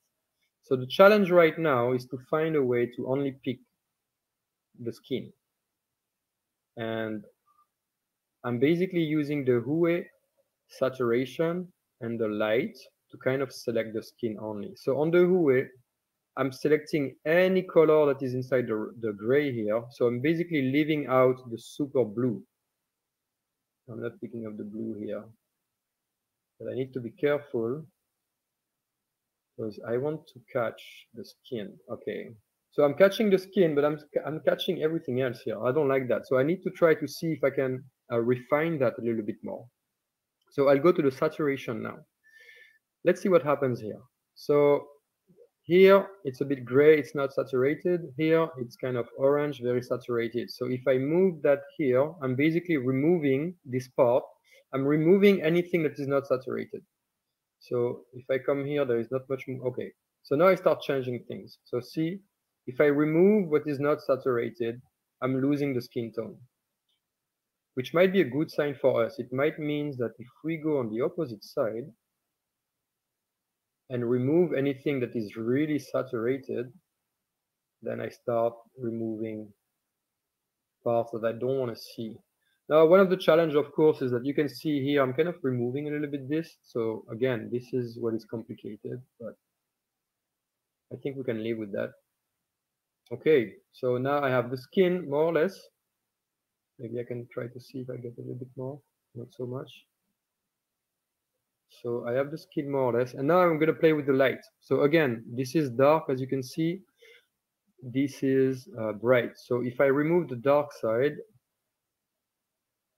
So the challenge right now is to find a way to only pick the skin. And I'm basically using the Hue saturation and the light to kind of select the skin only. So on the Hue, I'm selecting any color that is inside the gray here. So I'm basically leaving out the super blue. I'm not picking up the blue here. But I need to be careful because I want to catch the skin. Okay. So I'm catching the skin, but I'm catching everything else here. I don't like that. So I need to try to see if I can refine that a little bit more. So I'll go to the saturation now. Let's see what happens here. So here it's a bit gray, it's not saturated. Here it's kind of orange, very saturated. So if I move that here, I'm basically removing this part. I'm removing anything that is not saturated. So if I come here, there is not much more. Okay, so now I start changing things. So see, if I remove what is not saturated, I'm losing the skin tone, which might be a good sign for us. It might mean that if we go on the opposite side and remove anything that is really saturated, then I start removing parts that I don't want to see. Now, one of the challenge, of course, is that you can see here, I'm kind of removing a little bit this. So again, this is what is complicated, but I think we can live with that. Okay, so now I have the skin more or less. Maybe I can try to see if I get a little bit more, not so much. So I have the skin more or less, and now I'm going to play with the light. So again, this is dark, as you can see. This is bright. So if I remove the dark side,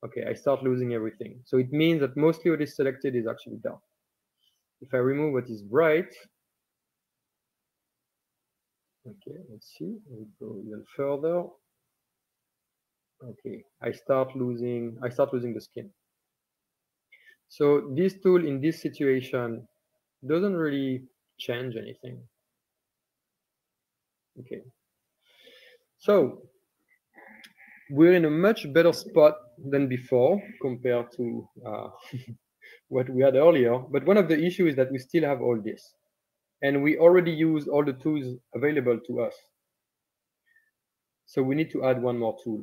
okay, I start losing everything. So it means that mostly what is selected is actually dark. If I remove what is bright, okay, let's see, we'll go even further. Okay, I start losing the skin. So this tool in this situation doesn't really change anything. Okay, so we're in a much better spot than before compared to what we had earlier. But one of the issues is that we still have all this, and we already use all the tools available to us. So we need to add one more tool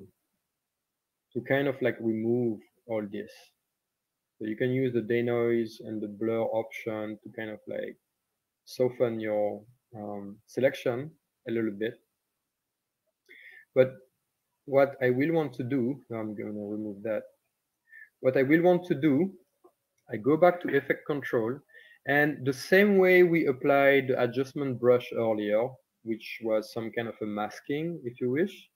to kind of like remove all this. So you can use the denoise and the blur option to kind of like soften your selection a little bit. But what I will want to do, I'm going to remove that. What I will want to do, I go back to effect control, and the same way we applied the adjustment brush earlier, which was some kind of a masking, if you wish,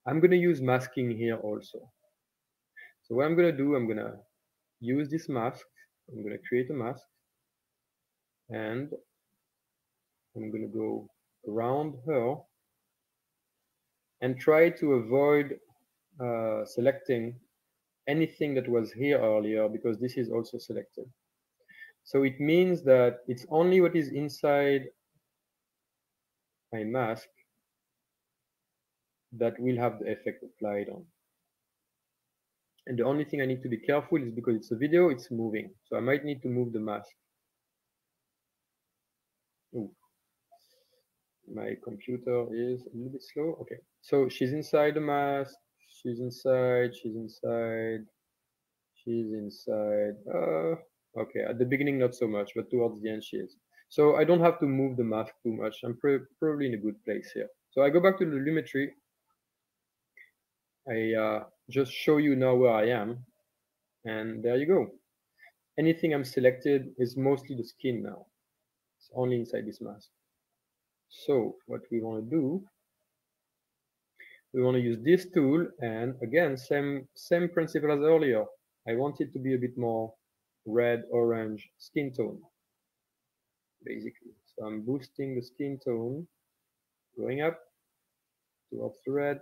I'm going to use masking here also. So what I'm going to do, I'm going to use this mask. I'm going to create a mask. And I'm going to go around her and try to avoid selecting anything that was here earlier, because this is also selected. So it means that it's only what is inside my mask that will have the effect applied on. And the only thing I need to be careful is because it's a video, it's moving. So I might need to move the mask. Ooh. My computer is a little bit slow. Okay, so she's inside the mask. She's inside, she's inside, she's inside. Okay, at the beginning not so much, but towards the end she is. So I don't have to move the mask too much. I'm probably in a good place here. So I go back to the Lumetri. I just show you now where I am. And there you go. Anything I'm selected is mostly the skin now. It's only inside this mask. So what we want to do, we want to use this tool, and again, same principle as earlier. I want it to be a bit more red, orange skin tone, basically. So I'm boosting the skin tone, going up towards the red.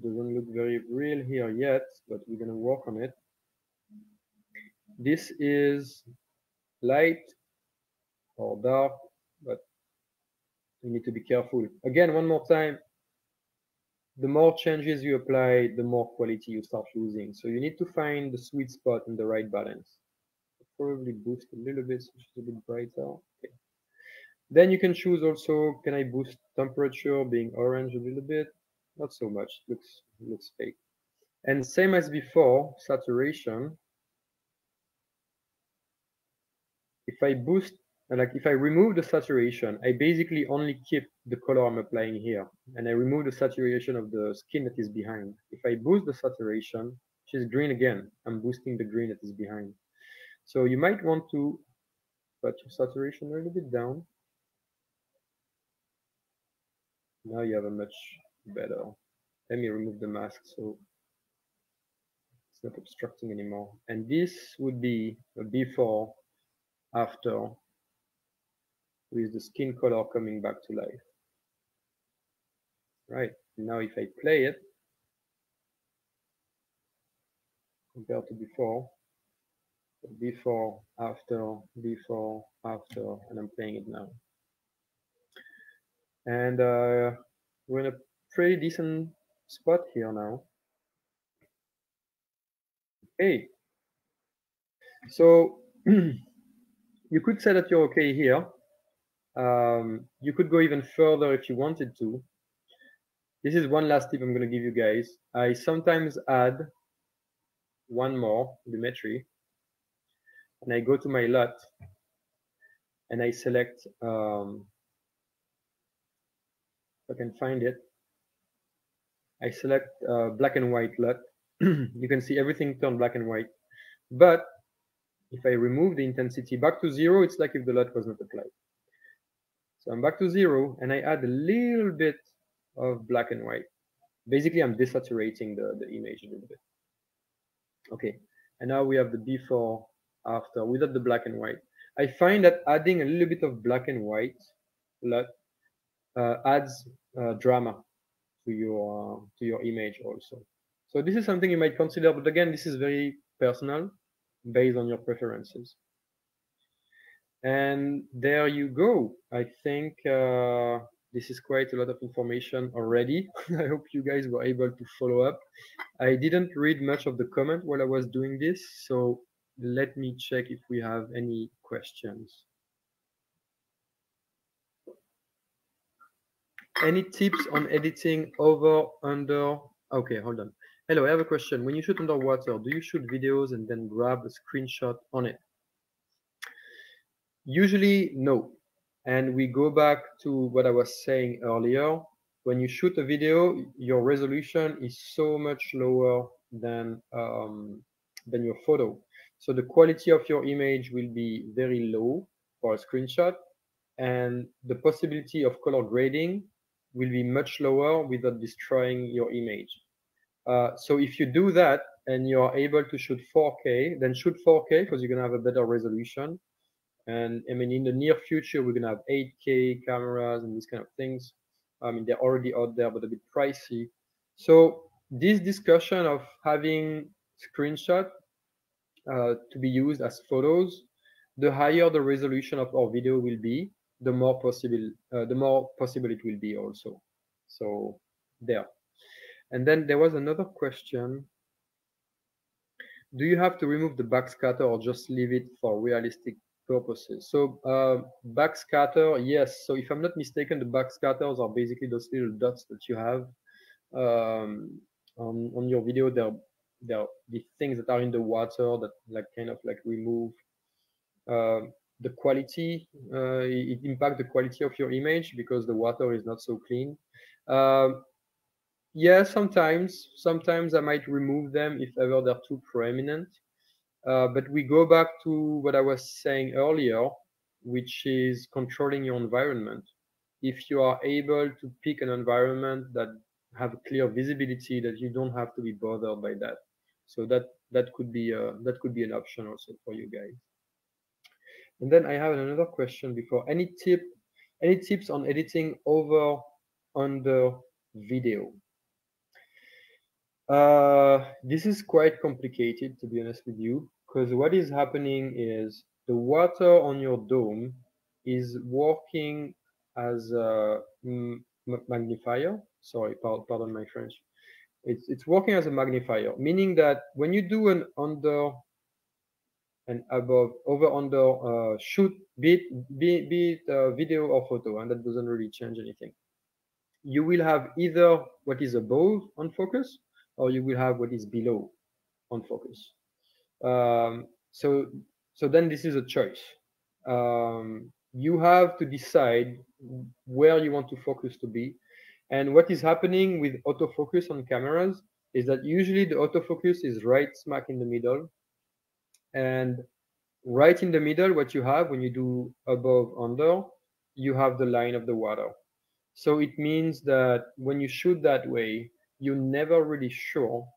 Doesn't look very real here yet, but we're going to work on it. This is light or dark, but you need to be careful. Again, one more time, the more changes you apply, the more quality you start losing. So you need to find the sweet spot and the right balance. Probably boost a little bit so it's a bit brighter. Okay. Then you can choose also, can I boost temperature being orange a little bit? Not so much, looks fake. And same as before, saturation. If I boost, like if I remove the saturation, I basically only keep the color I'm applying here, and I remove the saturation of the skin that is behind. If I boost the saturation, she's green again. I'm boosting the green that is behind. So you might want to put your saturation a little bit down. Now you have a much better. Let me remove the mask so it's not obstructing anymore. And this would be a before, after, with the skin color coming back to life. Right, now if I play it, compared to before, before, after, and I'm playing it now. And we're in a pretty decent spot here now. Okay, so you could say that you're okay here. You could go even further if you wanted to. This is one last tip I'm going to give you guys. I sometimes add one more Lumetri, and I go to my LUT, and I select, if I can find it, I select black and white LUT. You can see everything turned black and white. But if I remove the intensity back to 0, it's like if the LUT was not applied. So I'm back to 0, and I add a little bit of black and white. Basically, I'm desaturating the image a little bit. Okay, and now we have the before, after, without the black and white. I find that adding a little bit of black and white LUT adds drama to your image also. So this is something you might consider, but again, this is very personal, based on your preferences. And there you go. I think this is quite a lot of information already. I hope you guys were able to follow up. I didn't read much of the comment while I was doing this, so let me check if we have any questions. Any tips on editing over, under? Okay, hold on. Hello, I have a question. When you shoot underwater, do you shoot videos and then grab a screenshot on it? Usually, no. And we go back to what I was saying earlier. When you shoot a video, your resolution is so much lower than your photo. So the quality of your image will be very low for a screenshot, and the possibility of color grading will be much lower without destroying your image. So if you do that and you're able to shoot 4K, then shoot 4K because you're going to have a better resolution. And I mean, in the near future, we're gonna have 8K cameras and these kind of things. I mean, they're already out there, but a bit pricey. So this discussion of having screenshot to be used as photos, the higher the resolution of our video will be, the more possible it will be also. So there. And then there was another question. Do you have to remove the backscatter or just leave it for realistic purposes? So backscatter, yes. So if I'm not mistaken, the backscatters are basically those little dots that you have on your video. They're the things that are in the water that like kind of like remove uh, the quality. It impacts the quality of your image because the water is not so clean. Um, yeah, sometimes I might remove them if ever they're too prominent. But we go back to what I was saying earlier, which is controlling your environment. If you are able to pick an environment that have a clear visibility, that you don't have to be bothered by that. So that could be an option also for you guys. And then I have another question before. Any tips on editing over under video? This is quite complicated, to be honest with you, because what is happening is the water on your dome is working as a magnifier. Sorry, pardon my French. It's working as a magnifier, meaning that when you do an under and above, over under shoot, be it video or photo, and that doesn't really change anything. You will have either what is above on focus, or you will have what is below on focus. So then this is a choice. You have to decide where you want to focus to be. And what is happening with autofocus on cameras is that usually the autofocus is right smack in the middle. And right in the middle, what you have when you do above under, you have the line of the water. So it means that when you shoot that way, you're never really sure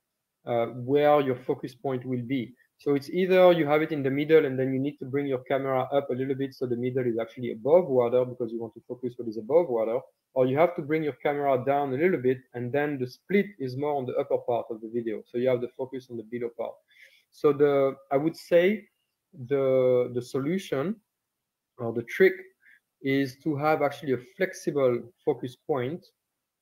where your focus point will be. So it's either you have it in the middle and then you need to bring your camera up a little bit so the middle is actually above water because you want to focus what is above water, or you have to bring your camera down a little bit and then the split is more on the upper part of the video. So you have the focus on the below part. So I would say the solution or the trick is to have actually a flexible focus point,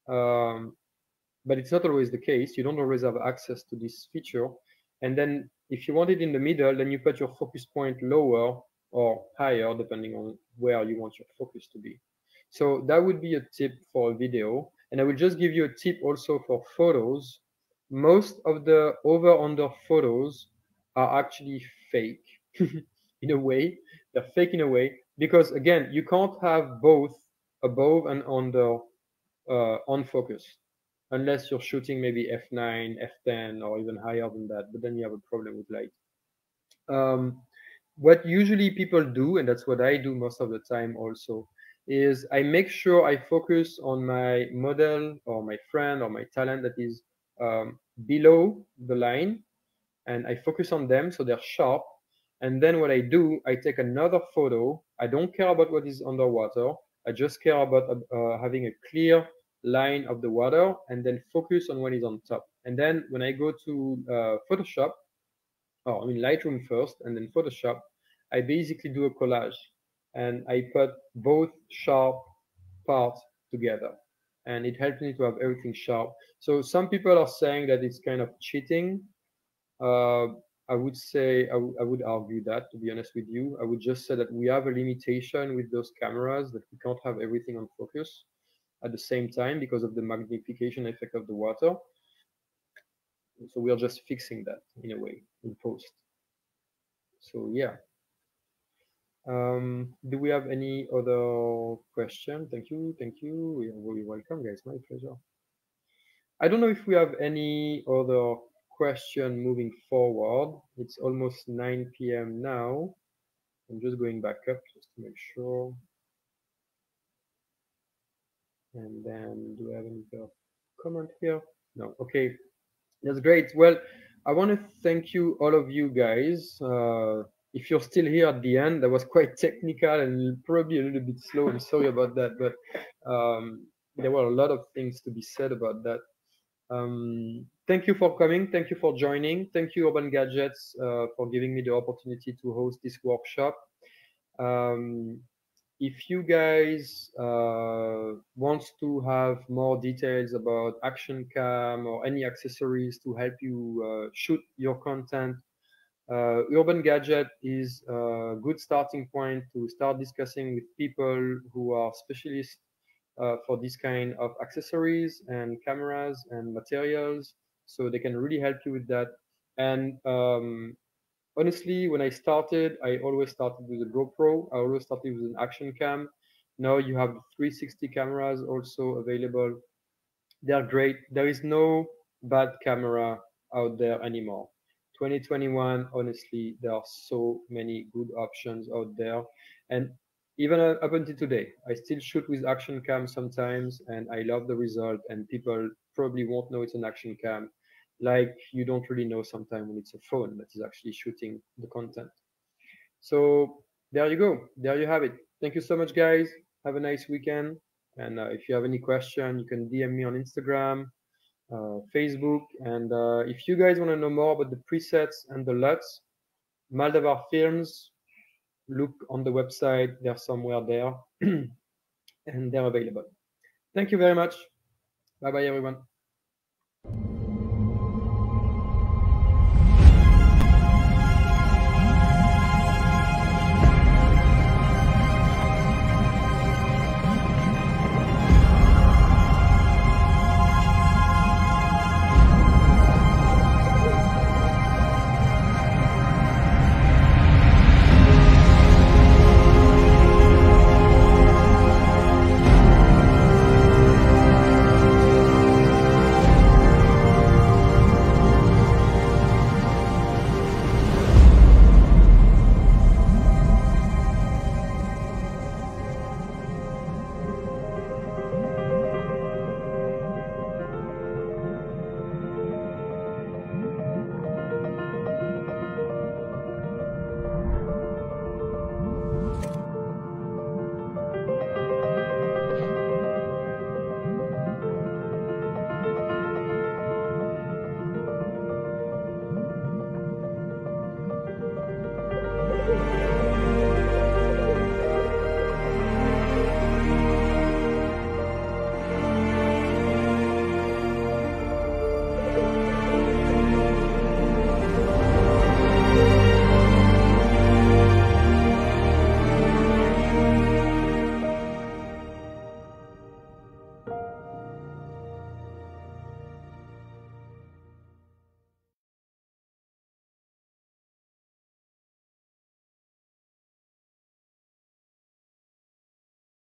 but it's not always the case. You don't always have access to this feature. And then if you want it in the middle, then you put your focus point lower or higher, depending on where you want your focus to be. So that would be a tip for a video. And I will just give you a tip also for photos. Most of the over-under photos are actually fake in a way. They're fake in a way because, again, you can't have both above and under on focus unless you're shooting maybe f9, f10, or even higher than that. But then you have a problem with light. What usually people do, and that's what I do most of the time also, is I make sure I focus on my model or my friend or my talent that is below the line, and I focus on them so they're sharp. And then what I do, I take another photo. I don't care about what is underwater. I just care about having a clear line of the water and then focus on what is on top. And then when I go to Photoshop, or I mean Lightroom first and then Photoshop, I basically do a collage and I put both sharp parts together. And it helps me to have everything sharp. So some people are saying that it's kind of cheating. I would say, I would argue that, to be honest with you. I would just say that we have a limitation with those cameras that we can't have everything on focus at the same time because of the magnification effect of the water. So we are just fixing that in a way in post. So yeah. Do we have any other question? Thank you. You're very welcome, guys. My pleasure. I don't know if we have any other question moving forward. It's almost 9 p.m. now. I'm just going back up just to make sure. And then do I have any other comment here? No. Okay. That's great. Well, I want to thank you, all of you guys. if you're still here at the end, that was quite technical and probably a little bit slow. I'm sorry about that, but there were a lot of things to be said about that. Thank you for coming. Thank you for joining. Thank you, Urban Gadgets, for giving me the opportunity to host this workshop. Um, if you guys want to have more details about action cam or any accessories to help you shoot your content, Urban Gadget is a good starting point to start discussing with people who are specialists for this kind of accessories and cameras and materials, so they can really help you with that. And honestly, when I started, I always started with a GoPro. I always started with an action cam. Now you have 360 cameras also available. They are great. There is no bad camera out there anymore. 2021, honestly, there are so many good options out there. And even up until today, I still shoot with action cam sometimes, and I love the result. And people probably won't know it's an action cam, like you don't really know sometimes when it's a phone that is actually shooting the content. So there you go. There you have it. Thank you so much, guys. Have a nice weekend. And if you have any question, you can DM me on Instagram, Facebook. And if you guys want to know more about the presets and the LUTs, Maldavar Films, look on the website. They're somewhere there and they're available. Thank you very much. Bye bye, everyone.